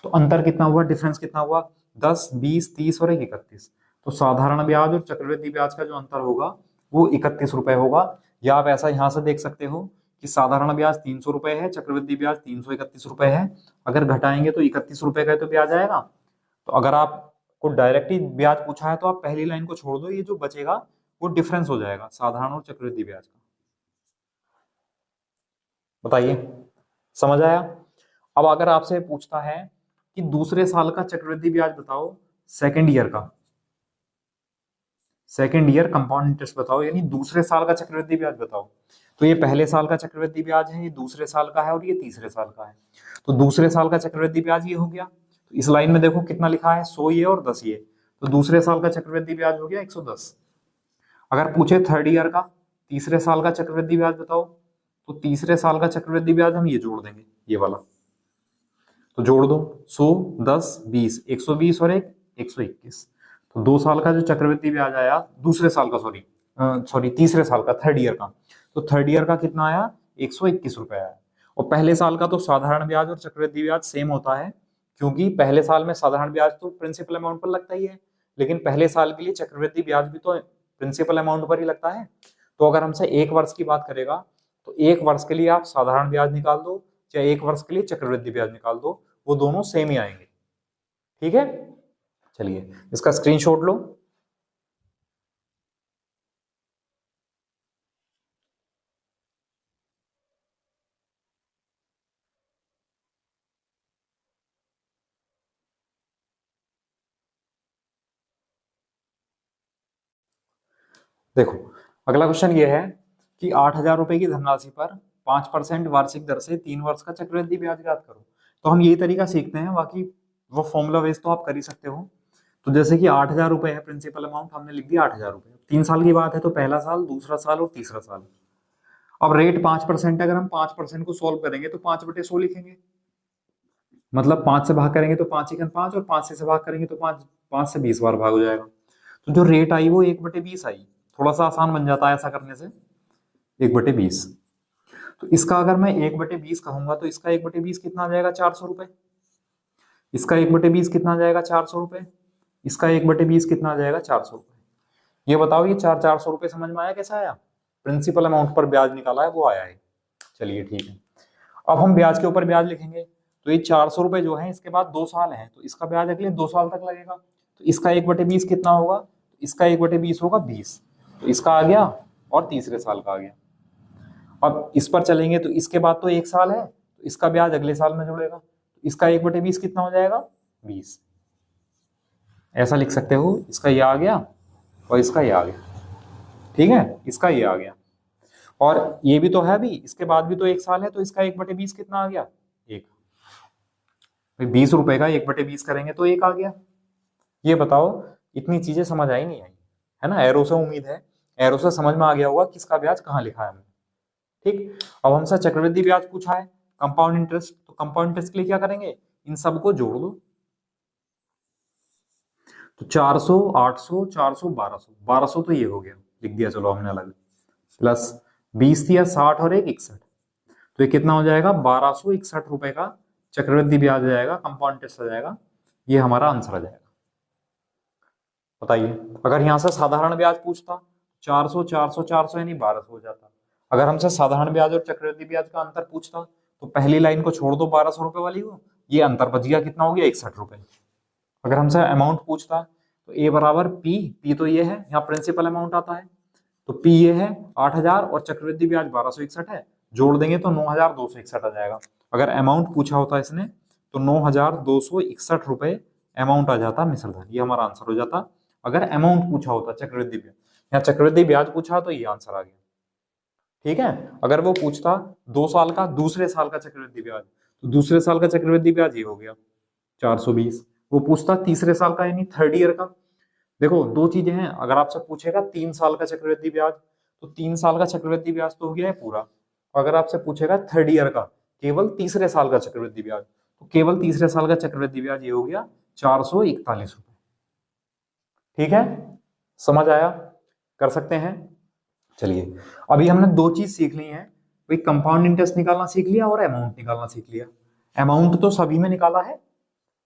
तो अंतर कितना हुआ, डिफरेंस कितना हुआ, 10 20 30 और 1 31। तो साधारण ब्याज और चक्रवृद्धि ब्याज का जो अंतर होगा वो 31 रुपए होगा। या आप ऐसा यहां से देख सकते हो कि साधारण ब्याज 300 रुपए है, चक्रवृद्धि ब्याज 331 रुपए है। अगर घटाएंगे तो 31 रुपए का तो ब्याज आएगा। तो अगर आपको डायरेक्ट ही ब्याज पूछा है तो आप पहली लाइन को छोड़ दो, ये जो बचेगा वो डिफरेंस हो जाएगा साधारण और चक्रवृद्धि ब्याज का। बताइए, समझ आया। अब अगर आपसे पूछता है कि दूसरे साल का चक्रवृद्धि ब्याज बताओ, सेकेंड ईयर का, सेकेंड ईयर कंपाउंड इंटरेस्ट बताओ, यानी दूसरे साल का चक्रवृद्धि ब्याज बताओ। तो ये पहले साल का चक्रवृद्धि ब्याज है, ये दूसरे साल का है और ये तीसरे साल का है। तो दूसरे साल का चक्रवृद्धि ब्याज ये हो गया। तो इस लाइन में देखो कितना लिखा है, 100 ये और 10 ये, तो दूसरे साल का चक्रवृद्धि ब्याज हो गया 110। अगर पूछे थर्ड ईयर का, तीसरे साल का चक्रवृद्धि ब्याज बताओ, तो तीसरे साल का चक्रवृद्धि ब्याज हम ये जोड़ देंगे, ये वाला। तो जोड़ दो, 100 10 20, 120 और 121। तो 2 साल का जो चक्रवृद्धि ब्याज आया, दूसरे साल का, सॉरी तीसरे साल का, थर्ड ईयर का, तो थर्ड ईयर का कितना आया, 121 रुपए आया। और पहले साल का तो साधारण ब्याज और चक्रवृद्धि ब्याज सेम होता है, क्योंकि पहले साल में साधारण ब्याज तो प्रिंसिपल अमाउंट पर लगता ही है, लेकिन पहले साल के लिए चक्रवृद्धि ब्याज भी तो प्रिंसिपल अमाउंट पर ही लगता है। तो अगर हमसे 1 वर्ष की बात करेगा, तो 1 वर्ष के लिए आप साधारण ब्याज निकाल दो, या 1 वर्ष के लिए चक्रवृद्धि ब्याज निकाल दो, वो दोनों सेम ही आएंगे। ठीक है, चलिए इसका स्क्रीनशॉट लो। देखो, अगला क्वेश्चन ये है कि 8,000 रुपए की धनराशि पर 5% वार्षिक दर से 3 वर्ष का चक्रवृद्धि ब्याज ज्ञात करो। तो हम यही तरीका सीखते हैं, बाकी वो फॉर्मूला बेस तो आप कर ही सकते हो। तो जैसे कि 8,000 रुपए है प्रिंसिपल अमाउंट, हमने लिख दिया 8,000 रुपए। 3 साल की बात है तो पहला साल, दूसरा साल और तीसरा साल। अब रेट 5%, अगर हम 5% को सोल्व करेंगे तो 5/100 लिखेंगे, मतलब 5 से भाग करेंगे तो 5 और 5 से भाग करेंगे तो 5 से 20 बार भाग हो जाएगा। तो जो रेट आई वो 1/20 आई। थोड़ा सा आसान बन जाता है ऐसा करने से, 1/20। तो इसका अगर मैं 1/20 कहूंगा तो इसका 1/20 कितना आ जाएगा, 400 रुपए। इसका 1/20 कितना आ जाएगा, 400 रुपए। इसका 1/20 कितना आ जाएगा, 400 रुपए। ये बताओ, ये 400 रुपए समझ में आया, कैसा आया, प्रिंसिपल अमाउंट पर ब्याज निकाला है वो आया है। चलिए ठीक है, अब हम ब्याज के ऊपर ब्याज लिखेंगे। तो ये 400 रुपए जो है, इसके बाद 2 साल है तो इसका ब्याज अगले 2 साल तक लगेगा। तो इसका 1/20 कितना होगा, इसका 1/20 होगा 20। तो इसका आ गया और तीसरे साल का आ गया। अब इस पर चलेंगे तो इसके बाद तो 1 साल है, तो इसका ब्याज अगले साल में जुड़ेगा। तो इसका 1/20 कितना हो जाएगा, 20। ऐसा लिख सकते हो, इसका ये आ गया और इसका ये आ गया, ठीक है, इसका ये आ गया। और ये भी तो है भी, इसके बाद भी तो 1 साल है, तो इसका 1/20 कितना आ गया? 1। 20 रुपए का 1/20 करेंगे तो 1 आ गया। ये बताओ, इतनी चीजें समझ आई नहीं आई? है ना, एरो से उम्मीद है, एरो से समझ में आ गया होगा किसका ब्याज कहाँ लिखा है हमने। ठीक, अब हमसे चक्रवृद्धि ब्याज पूछा है, कंपाउंड इंटरेस्ट, तो कंपाउंड इंटरेस्ट के लिए क्या करेंगे, इन सबको जोड़ दो। तो 400, 800, 400, 1200, 1200 तो ये हो गया, लिख दिया चलो हमने अलग, प्लस 20 दिया 60 और 1 61, तो ये कितना हो जाएगा, 1261 रुपए का चक्रवृद्धि ब्याज आ जाएगा, कंपाउंड इंटरेस्ट आ जाएगा। ये हमारा आंसर आ जाएगा। बताइए, अगर यहां से साधारण ब्याज पूछता, 400, 400, 400 यानी 1200 हो जाता। अगर हमसे साधारण ब्याज और चक्रवृद्धि ब्याज का अंतर पूछता, तो पहली लाइन को छोड़ दो 1200 रुपए वाली को, ये अंतर बच गया, कितना हो गया, 61 रुपए। अगर हमसे अमाउंट पूछता, तो ए बराबर पी, पी तो ये है, यहाँ प्रिंसिपल अमाउंट आता है, तो पी ये है 8000 और चक्रवृद्धि ब्याज 1261 है, जोड़ देंगे तो 9261 आ जाएगा। अगर अमाउंट पूछा होता इसने, तो 9261 रुपए अमाउंट आ जाता मिश्रधन, ये हमारा आंसर हो जाता। अगर अमाउंट पूछा होता चक्रवृद्धि ब्याज, यहाँ चक्रवृद्धि ब्याज पूछा तो ये आंसर आ गया। ठीक है, अगर वो पूछता 2 साल का दूसरे साल का चक्रवृद्धि ब्याज, तो दूसरे साल का चक्रवृद्धि ब्याज ये हो गया 420। वो पूछता तीसरे साल का यानी थर्ड ईयर का, देखो दो चीजें हैं, अगर आपसे पूछेगा 3 साल का चक्रवृद्धि ब्याज, तो 3 साल का चक्रवृद्धि ब्याज तो हो गया है पूरा। अगर आपसे पूछेगा थर्ड ईयर का, केवल तीसरे साल का चक्रवृद्धि ब्याज, तो केवल तीसरे साल का चक्रवृद्धि ब्याज ये हो गया 441 रुपए। ठीक है, समझ आया, कर सकते हैं। चलिए, अभी हमने दो चीज सीख ली है, भाई कंपाउंड इंटरेस्ट निकालना सीख लिया और अमाउंट निकालना सीख लिया। अमाउंट तो सभी में निकाला है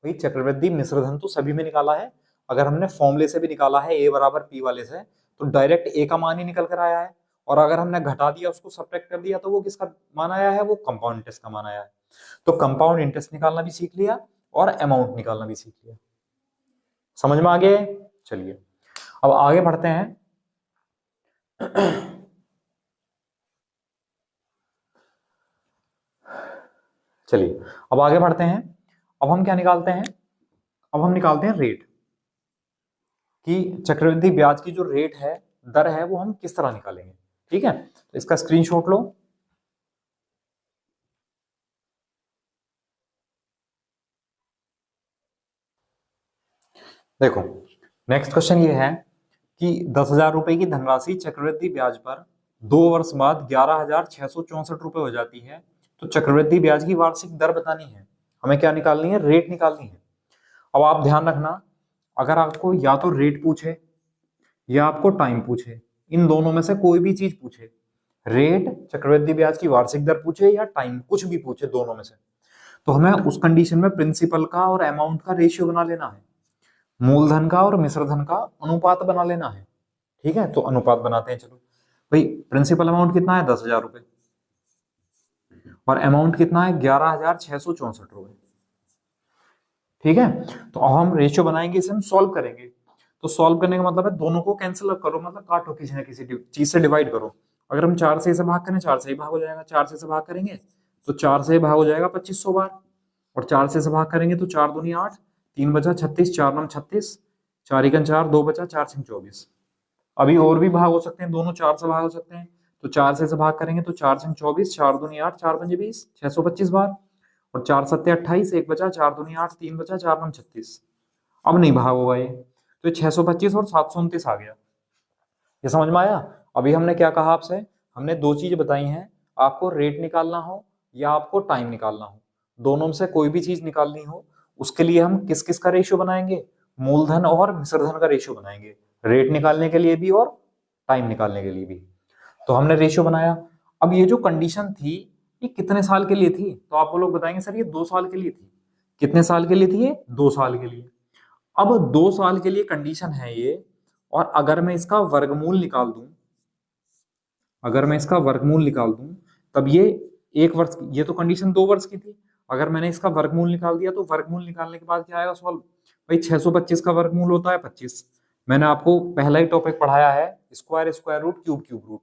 भाई, चक्रवृद्धि मिश्रधन तो सभी में निकाला है। अगर हमने फॉर्मूले से भी निकाला है ए बराबर पी वाले से, तो डायरेक्ट ए का मान ही निकल कर आया है, और अगर हमने घटा दिया उसको सब्ट्रैक्ट कर दिया, तो वो किसका मान आया है, वो कंपाउंड इंटरेस्ट का मान आया है। तो कंपाउंड इंटरेस्ट निकालना भी सीख लिया और अमाउंट निकालना भी सीख लिया। समझ में आ गया? चलिए अब आगे बढ़ते हैं। चलिए अब आगे बढ़ते हैं। अब हम क्या निकालते हैं, अब हम निकालते हैं रेट, कि चक्रवृद्धि ब्याज की जो रेट है, दर है, वो हम किस तरह निकालेंगे। ठीक है, तो इसका स्क्रीनशॉट लो। देखो, नेक्स्ट क्वेश्चन ये है कि 10,000 रुपए की धनराशि चक्रवृद्धि ब्याज पर 2 वर्ष बाद 11,664 रुपए हो जाती है, तो चक्रवृद्धि ब्याज की वार्षिक दर बतानी है। हमें क्या निकालनी है, रेट निकालनी है। अब आप ध्यान रखना, अगर आपको या तो रेट पूछे या आपको टाइम पूछे, इन दोनों में से कोई भी चीज पूछे, रेट, चक्रवृद्धि ब्याज की वार्षिक दर पूछे या टाइम, कुछ भी पूछे दोनों में से, तो हमें उस कंडीशन में प्रिंसिपल का और अमाउंट का रेशियो बना लेना है, मूलधन का और मिश्रधन का अनुपात बना लेना है। ठीक है, तो अनुपात बनाते हैं। चलो भाई, प्रिंसिपल अमाउंट कितना है, 10,000 रुपए, और अमाउंट कितना है, 11,664 रुपए। ठीक है, तो अब हम रेशियो बनाएंगे, इसे हम सॉल्व करेंगे। तो सॉल्व करने का मतलब है दोनों को कैंसिल करो, मतलब काटो, किसी ना किसी चीज से डिवाइड करो। अगर हम 4 से इसे भाग करें, 4 से ही भाग हो जाएगा, 4 से इसे भाग करेंगे तो 4 से ही भाग हो जाएगा 2500 बार, और 4 से इसे भाग करेंगे तो 4 दूनी 8, 3 बचा 36, 4 9 36, 4 एकन 4, 2 बचा, 4 सिंह 24। अभी और भी भाग हो सकते हैं, दोनों 4 से भाग हो सकते हैं, तो 4 से इसे भाग करेंगे तो 4 सिंह 24, 4 दूनी 8, 4 पंजे 20, 625 बार, और 4 सत्ते 28, 1 बचा, 4 दूनी 8, 3 बचा, 4 9 36। अब नहीं भाग होगा ये, तो 625 और 729 आ गया। ये समझ में आया? अभी हमने क्या कहा आपसे, हमने दो चीज बताई हैं, आपको रेट निकालना हो या आपको टाइम निकालना हो, दोनों में से कोई भी चीज निकालनी हो, उसके लिए हम किस किस का रेशियो बनाएंगे, मूलधन और मिश्रधन का रेशियो बनाएंगे, रेट निकालने के लिए भी और टाइम निकालने के लिए भी। तो हमने रेशियो बनाया। अब ये जो कंडीशन थी, ये कितने साल के लिए थी, तो आप लोग बताएंगे सर ये 2 साल के लिए थी। कितने साल के लिए थी ये, 2 साल के लिए। अब 2 साल के लिए कंडीशन है ये, और अगर मैं इसका वर्गमूल निकाल दूं, अगर मैं इसका वर्गमूल निकाल दूं, तब ये 1 वर्ष, ये तो कंडीशन 2 वर्ष की थी, अगर मैंने इसका वर्गमूल निकाल दिया, तो वर्गमूल निकालने के बाद क्या आएगा सॉल्व, भाई 625 का वर्गमूल होता है 25। मैंने आपको पहला ही टॉपिक पढ़ाया है, square square root, cube cube root,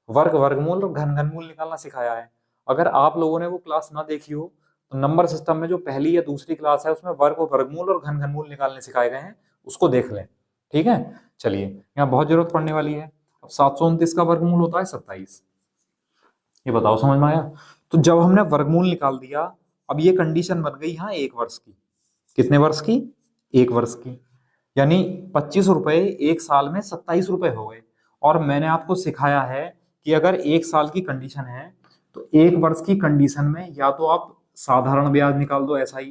वर्ग वर्गमूल और घन घनमूल निकालना सिखाया है। अगर आप लोगों ने वो क्लास ना देखी हो, तो नंबर सिस्टम में जो पहली या दूसरी क्लास है, उसमें वर्ग और वर्गमूल और घन घनमूल निकालने सिखाए गए हैं, उसको देख लें। ठीक है, चलिए यहाँ बहुत जरूरत पड़ने वाली है। अब 729 का वर्गमूल होता है 27। ये बताओ समझ में आया? तो जब हमने वर्गमूल निकाल दिया, अब ये कंडीशन बन गई यहाँ 1 वर्ष की। कितने वर्ष की? 1 वर्ष की। यानी 25 रुपए 1 साल में 27 रुपए हो गए। और मैंने आपको सिखाया है कि अगर 1 साल की कंडीशन है तो 1 वर्ष की कंडीशन में या तो आप साधारण ब्याज निकाल दो SI,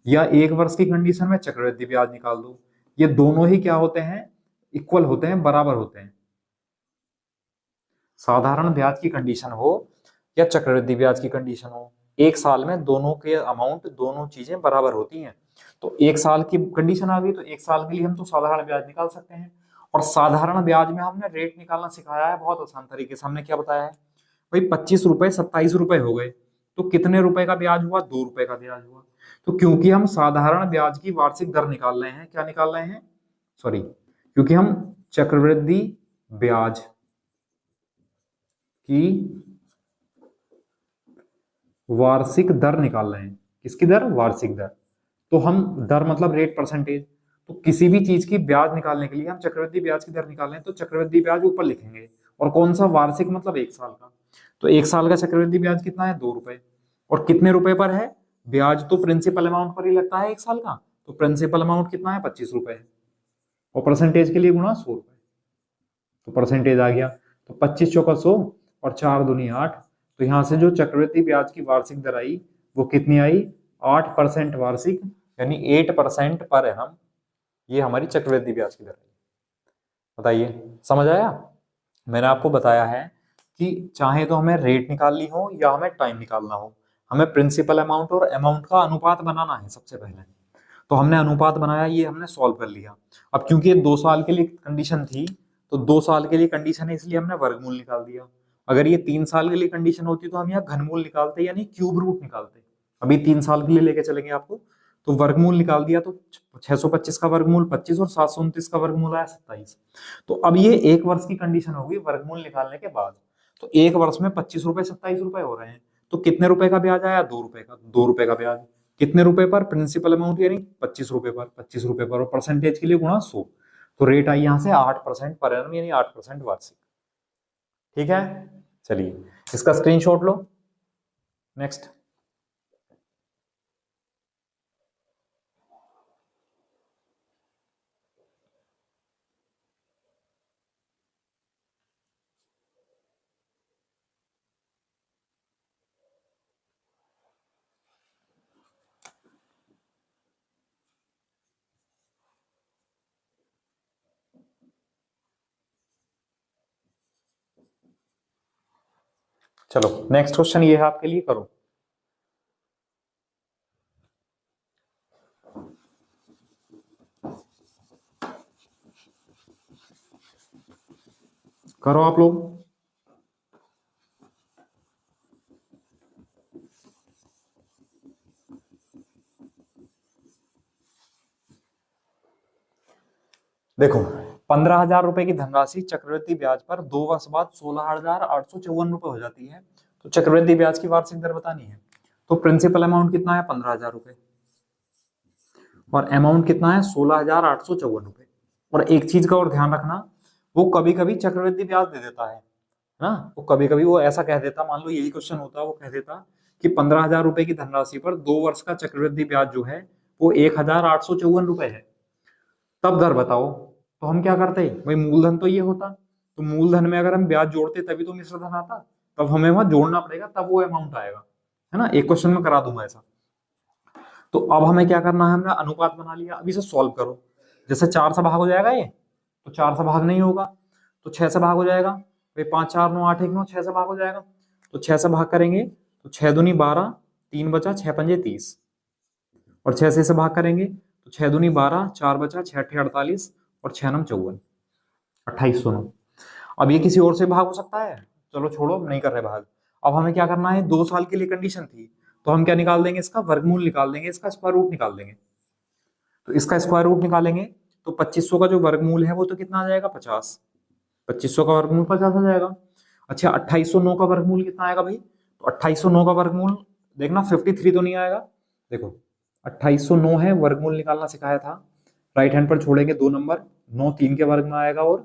या 1 वर्ष की कंडीशन में चक्रवृद्धि ब्याज निकाल दो। ये दोनों ही क्या होते हैं? इक्वल होते हैं, बराबर होते हैं। साधारण ब्याज की कंडीशन हो या चक्रवृद्धि ब्याज की कंडीशन हो, 1 साल में दोनों के अमाउंट, दोनों चीजें बराबर होती हैं। तो 1 साल की कंडीशन आ गई तो 1 साल के लिए हम तो साधारण ब्याज निकाल सकते हैं। और साधारण ब्याज में हमने रेट निकालना सिखाया है बहुत आसान तरीके से। हमने क्या बताया है भाई? 25 रुपए 27 रुपए हो गए तो कितने रुपए का ब्याज हुआ? 2 रुपए का ब्याज हुआ। तो क्योंकि हम साधारण ब्याज की वार्षिक दर निकाल रहे हैं, क्या निकाल रहे हैं, सॉरी, क्योंकि हम चक्रवृद्धि ब्याज की वार्षिक दर निकाल रहे हैं। किसकी दर? वार्षिक दर। तो हम दर मतलब रेट, परसेंटेज। तो किसी भी चीज की ब्याज निकालने के लिए हम चक्रवृद्धि ब्याज की दर निकाल रहे हैं तो चक्रवृद्धि ब्याज ऊपर लिखेंगे। और कौन सा? वार्षिक, मतलब 1 साल का। तो 1 साल का चक्रवृद्धि ब्याज कितना है? 2 रुपए। और कितने रुपए पर है? ब्याज तो प्रिंसिपल अमाउंट पर ही लगता है 1 साल का। तो प्रिंसिपल अमाउंट कितना है? 25 रुपए है। और परसेंटेज के लिए गुणा 100 रुपए। तो परसेंटेज आ गया। तो 25 चौका 100 और 4 दूनी 8। तो यहां से जो चक्रवृद्धि ब्याज की वार्षिक दर आई वो कितनी आई? 8% वार्षिक, यानी 8% पर एनम। ये हमारी चक्रवृद्धि ब्याज की दर है। बताइए, समझ आया? मैंने आपको बताया है कि चाहे तो हमें रेट निकालनी हो या हमें टाइम निकालना हो, हमें प्रिंसिपल अमाउंट और अमाउंट का अनुपात बनाना है सबसे पहले। तो हमने अनुपात बनाया, ये हमने सॉल्व कर लिया। अब क्योंकि ये 2 साल के लिए कंडीशन थी तो 2 साल के लिए कंडीशन है इसलिए हमने वर्गमूल निकाल दिया। अगर ये 3 साल के लिए कंडीशन होती तो हम यहाँ घनमूल निकालते, यानी क्यूब रूट निकालते। अभी 3 साल के लिए लेके चलेंगे आपको। तो वर्गमूल निकाल दिया तो 625 का वर्गमूल 25 और 729 का वर्गमूल आया 27। तो अब ये 1 वर्ष की कंडीशन होगी वर्गमूल निकालने के बाद। तो 1 वर्ष में 25 रुपए 27 रुपए हो रहे हैं। तो कितने रुपए का ब्याज आया? 2 रुपए का। 2 रुपए का ब्याज कितने रुपए पर? प्रिंसिपल अमाउंट यानी 25 रुपए पर। 25 रुपए पर और परसेंटेज के लिए गुणा 100। तो रेट आई यहाँ से 8% पर एनम, यानी 8% वार्षिक। ठीक है, चलिए इसका स्क्रीनशॉट लो। नेक्स्ट। चलो नेक्स्ट क्वेश्चन ये है आपके लिए, करो। करो आप लोग। देखो, 15,000 रुपए की धनराशि चक्रवृद्धि ब्याज पर 2 वर्ष बाद 16,854 रुपए हो जाती है। तो चक्रवृद्धि ब्याज की वार्षिक दर बतानी है। तो प्रिंसिपल अमाउंट कितना है? 15,000 रुपए। और अमाउंट कितना है? 16,854 रुपए। और एक चीज का और ध्यान रखना, वो कभी कभी चक्रवृद्धि ब्याज दे देता है ना। वो कभी कभी वो ऐसा कह देता, मान लो यही क्वेश्चन होता, वो कह देता कि 15,000 रुपए की धनराशि पर 2 वर्ष का चक्रवृद्धि ब्याज जो है वो 1,854 रुपए है। तब दर बताओ। तो हम क्या करते हैं भाई? मूलधन तो ये होता, तो मूलधन में अगर हम ब्याज जोड़ते तभी तो मिश्र धन आता। तब हमें वहां जोड़ना पड़ेगा, तब वो अमाउंट आएगा, है ना। एक क्वेश्चन में करा दूंगा ऐसा। तो अब हमें क्या करना है? हमने अनुपात बना लिया, अभी से सॉल्व करो। जैसे 4 से भाग हो जाएगा ये, तो 4 से भाग नहीं होगा तो 6 से भाग हो जाएगा भाई। 5 4 9 8 1 9, 6 से भाग हो जाएगा। तो 6 से भाग करेंगे तो 6 दूनी 12, 3 बचा, 6 पंजे 30। और 6 से भाग करेंगे तो 6 दूनी 12, 4 बचा, 6 अट्ठे 48 और 6 नम 54, 2809। अब ये किसी और से भाग हो सकता है, चलो छोड़ो, नहीं कर रहे भाग। अब हमें क्या करना है? 2 साल के लिए कंडीशन थी तो हम क्या निकाल देंगे? इसका वर्गमूल निकाल देंगे, इसका स्क्वायर रूट निकाल देंगे। तो इसका स्क्वायर रूट निकालेंगे तो 2500 का जो वर्गमूल है वो तो कितना आ जाएगा? 50। 2500 का वर्गमूल 50 आ जाएगा। अच्छा, 2809 का वर्गमूल कितना आएगा भाई? तो 2809 का वर्गमूल देखना 53 तो नहीं आएगा। देखो 2809 है, वर्गमूल निकालना सिखाया था, राइट हैंड पर छोड़ेंगे 2 नंबर, 9 3 के वर्ग में आएगा और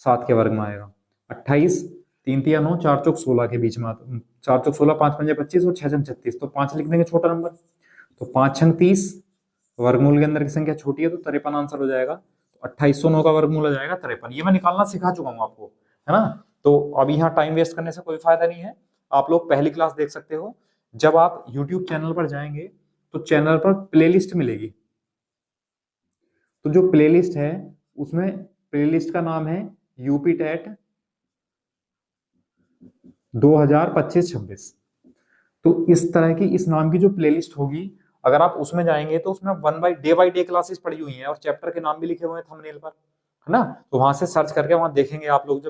7 के वर्ग में आएगा। 28, 3 तिया 9, 4 चौक 16 के बीच में आता, 4 चौक 16, 5 पंजे 25 और 6 छंग 36, तो 5 लिख देंगे छोटा नंबर, तो 5 छंग 30, वर्गमूल के अंदर की संख्या छोटी है तो 53 आंसर हो जाएगा। 2809 का वर्गमूल हो जाएगा 53। ये मैं निकालना सिखा चुका हूँ आपको, है ना। तो अभी यहाँ टाइम वेस्ट करने से कोई फायदा नहीं है, आप लोग पहली क्लास देख सकते हो। जब आप यूट्यूब चैनल पर जाएंगे तो चैनल पर प्लेलिस्ट मिलेगी, तो जो प्लेलिस्ट है उसमें प्लेलिस्ट का नाम है यूपी टेट 2025-26। तो इस तरह की इस नाम की जो प्लेलिस्ट होगी, अगर आप उसमें जाएंगे तो उसमें बाय डे क्लासेस पड़ी हुई हैं और चैप्टर के नाम भी लिखे हुए हैं थंबनेल पर, है ना। तो वहां से सर्च करके वहां देखेंगे आप लोग।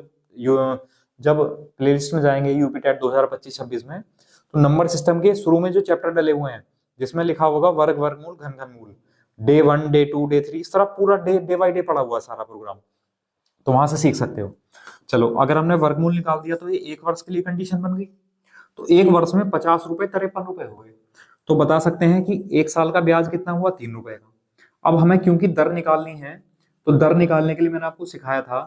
जब प्लेलिस्ट में जाएंगे यूपी टेट 2025-26 में, तो नंबर सिस्टम के शुरू में जो चैप्टर डले हुए हैं जिसमें लिखा होगा वर्ग वर्गमूल घन घनमूल, डे 1 डे 2 डे 3, इस तरह पूरा डे बाय डे पड़ा हुआ है सारा प्रोग्राम, तो वहां से सीख सकते हो। चलो, अगर हमने वर्गमूल निकाल दिया तो ये 1 वर्ष के लिए कंडीशन बन गई, तो 1 वर्ष में 50 रुपए 53 रुपए हो गए। तो बता सकते हैं कि 1 साल का ब्याज कितना हुआ, 3 रुपए का। अब हमें क्योंकि दर निकालनी है, तो दर निकालने के लिए मैंने आपको सिखाया था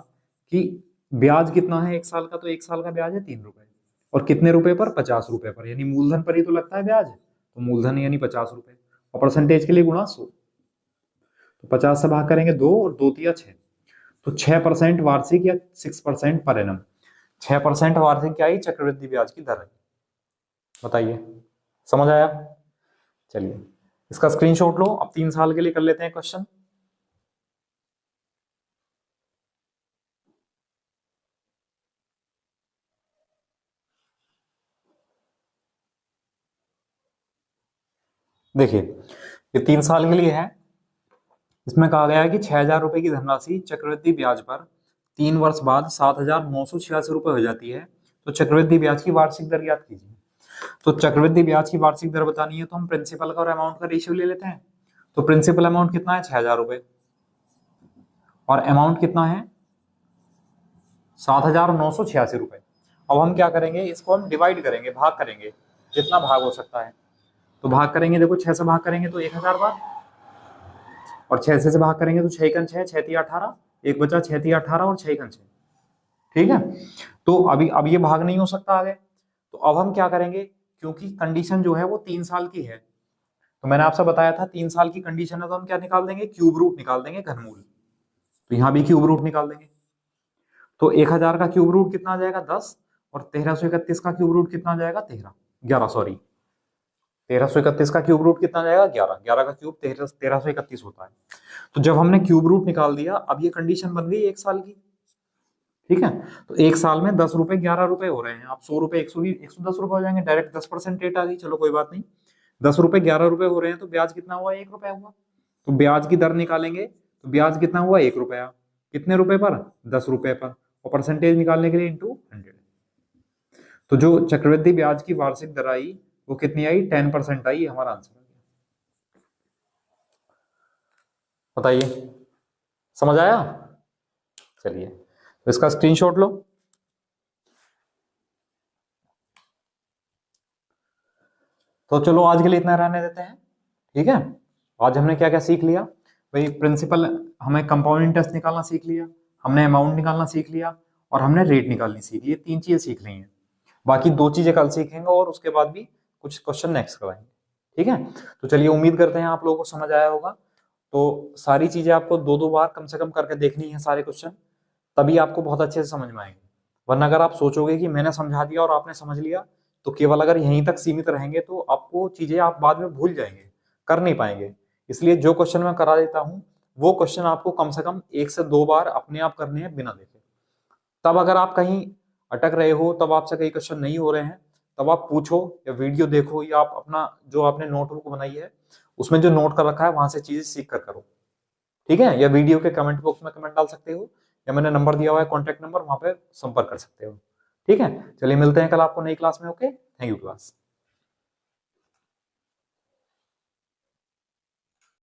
कि ब्याज कितना है 1 साल का, तो 1 साल का ब्याज है 3 रुपए, और कितने रुपए पर, 50 रुपए पर, यानी मूलधन पर ही तो लगता है ब्याज, तो मूलधन यानी 50 रुपए, और परसेंटेज के लिए गुणा 100, तो 50 से भाग करेंगे 2 और 2 तिया 6, तो 6% वार्षिक या 6% पर एनम, 6% वार्षिक क्या है, चक्रवृद्धि ब्याज की दर है। बताइए, समझ आया। चलिए इसका स्क्रीनशॉट लो, अब 3 साल के लिए कर लेते हैं क्वेश्चन। देखिए ये 3 साल के लिए है। इसमें कहा गया है कि 6,000 रुपए की धनराशि चक्रवृद्धि ब्याज पर 3 वर्ष बाद 7,986 रुपए हो जाती है, तो चक्रवृद्धि ब्याज की वार्षिक दर याद कीजिए। तो चक्रवृद्धि ब्याज की वार्षिक दर बतानी है तो हम प्रिंसिपल का और अमाउंट का रेशियो ले लेते हैं। तो प्रिंसिपल अमाउंट कितना है, 6,000 रुपए, और अमाउंट कितना है, 7,986 रुपए। अब हम क्या करेंगे, इसको हम डिवाइड करेंगे, भाग करेंगे, जितना भाग हो सकता है। तो भाग करेंगे, देखो 6 से भाग करेंगे तो 1,000 बार, और 6 से भाग करेंगे तो 6 कन 6, 6 तिया 18, एक बचा 6 तिया 18 और 6 कन 6, ठीक है। तो अब ये भाग नहीं हो सकता आगे, तो अब हम क्या करेंगे, क्योंकि कंडीशन जो है वो 3 साल की है, तो मैंने आपसे बताया था 3 साल की कंडीशन है, तो हम क्या निकाल देंगे, क्यूब रूट निकाल देंगे घनमूल। तो यहां भी क्यूब रूट निकाल देंगे, तो 1,000 का क्यूब रूट कितना आ जाएगा, 10, और 1331 का क्यूब रूट कितना आ जाएगा, 11 सॉरी, 1331 का क्यूब रूट कितना आ जाएगा, 11, 11 का क्यूब 1331 होता है। तो जब हमने क्यूब रूट निकाल दिया, अब ये कंडीशन बन गई 1 साल की, ठीक है। तो 1 साल में 10 रुपए 11 रुपए हो रहे हैं, आप 100 रुपए 110 रुपए हो जाएंगे, डायरेक्ट 10% रेट आ गई, चलो कोई बात नहीं। 10 रुपए 11 रुपए हो रहे हैं, तो ब्याज कितना हुआ, 1 रुपया हुआ। तो ब्याज की दर निकालेंगे तो ब्याज कितना हुआ, 1 रुपया, कितने रुपए पर, 10 रुपए पर, और परसेंटेज निकालने के लिए इंटू 100। तो जो चक्रवृद्धि ब्याज की वार्षिक दर आई वो कितनी आई, 10% आई, हमारा आंसर। बताइए, समझ आया। चलिए तो इसका स्क्रीनशॉट लो। तो चलो आज के लिए इतना रहने देते हैं, ठीक है। आज हमने क्या क्या सीख लिया भाई, प्रिंसिपल, हमें कंपाउंड इंटरेस्ट निकालना सीख लिया, हमने अमाउंट निकालना सीख लिया, और हमने रेट निकालनी सीख ली, ये 3 चीजें सीख ली हैं। बाकी 2 चीजें कल सीखेंगे और उसके बाद भी कुछ क्वेश्चन नेक्स्ट करवाएंगे, ठीक है। तो चलिए उम्मीद करते हैं आप लोगों को समझ आया होगा। तो सारी चीजें आपको 2-2 बार कम से कम करके देखनी है, सारे क्वेश्चन, तभी आपको बहुत अच्छे से समझ में आएंगे। वरना अगर आप सोचोगे कि मैंने समझा दिया और आपने समझ लिया, तो केवल अगर यहीं तक सीमित रहेंगे तो आपको चीजें आप बाद में भूल जाएंगे, कर नहीं पाएंगे। इसलिए जो क्वेश्चन मैं करा देता हूं वो क्वेश्चन आपको कम से कम 1 से 2 बार अपने आप करने हैं बिना देखे। तब अगर आप कहीं अटक रहे हो, तब आपसे कई क्वेश्चन नहीं हो रहे हैं, तब आप पूछो या वीडियो देखो, या आप अपना जो आपने नोटबुक बनाई है उसमें जो नोट कर रखा है वहां से चीजें सीख कर करो, ठीक है। या वीडियो के कमेंट बॉक्स में कमेंट डाल सकते हो, या मैंने नंबर दिया हुआ है कॉन्टैक्ट नंबर, वहां पे संपर्क कर सकते हो, ठीक है। चलिए मिलते हैं कल आपको नई क्लास में, ओके, थैंक यू क्लास।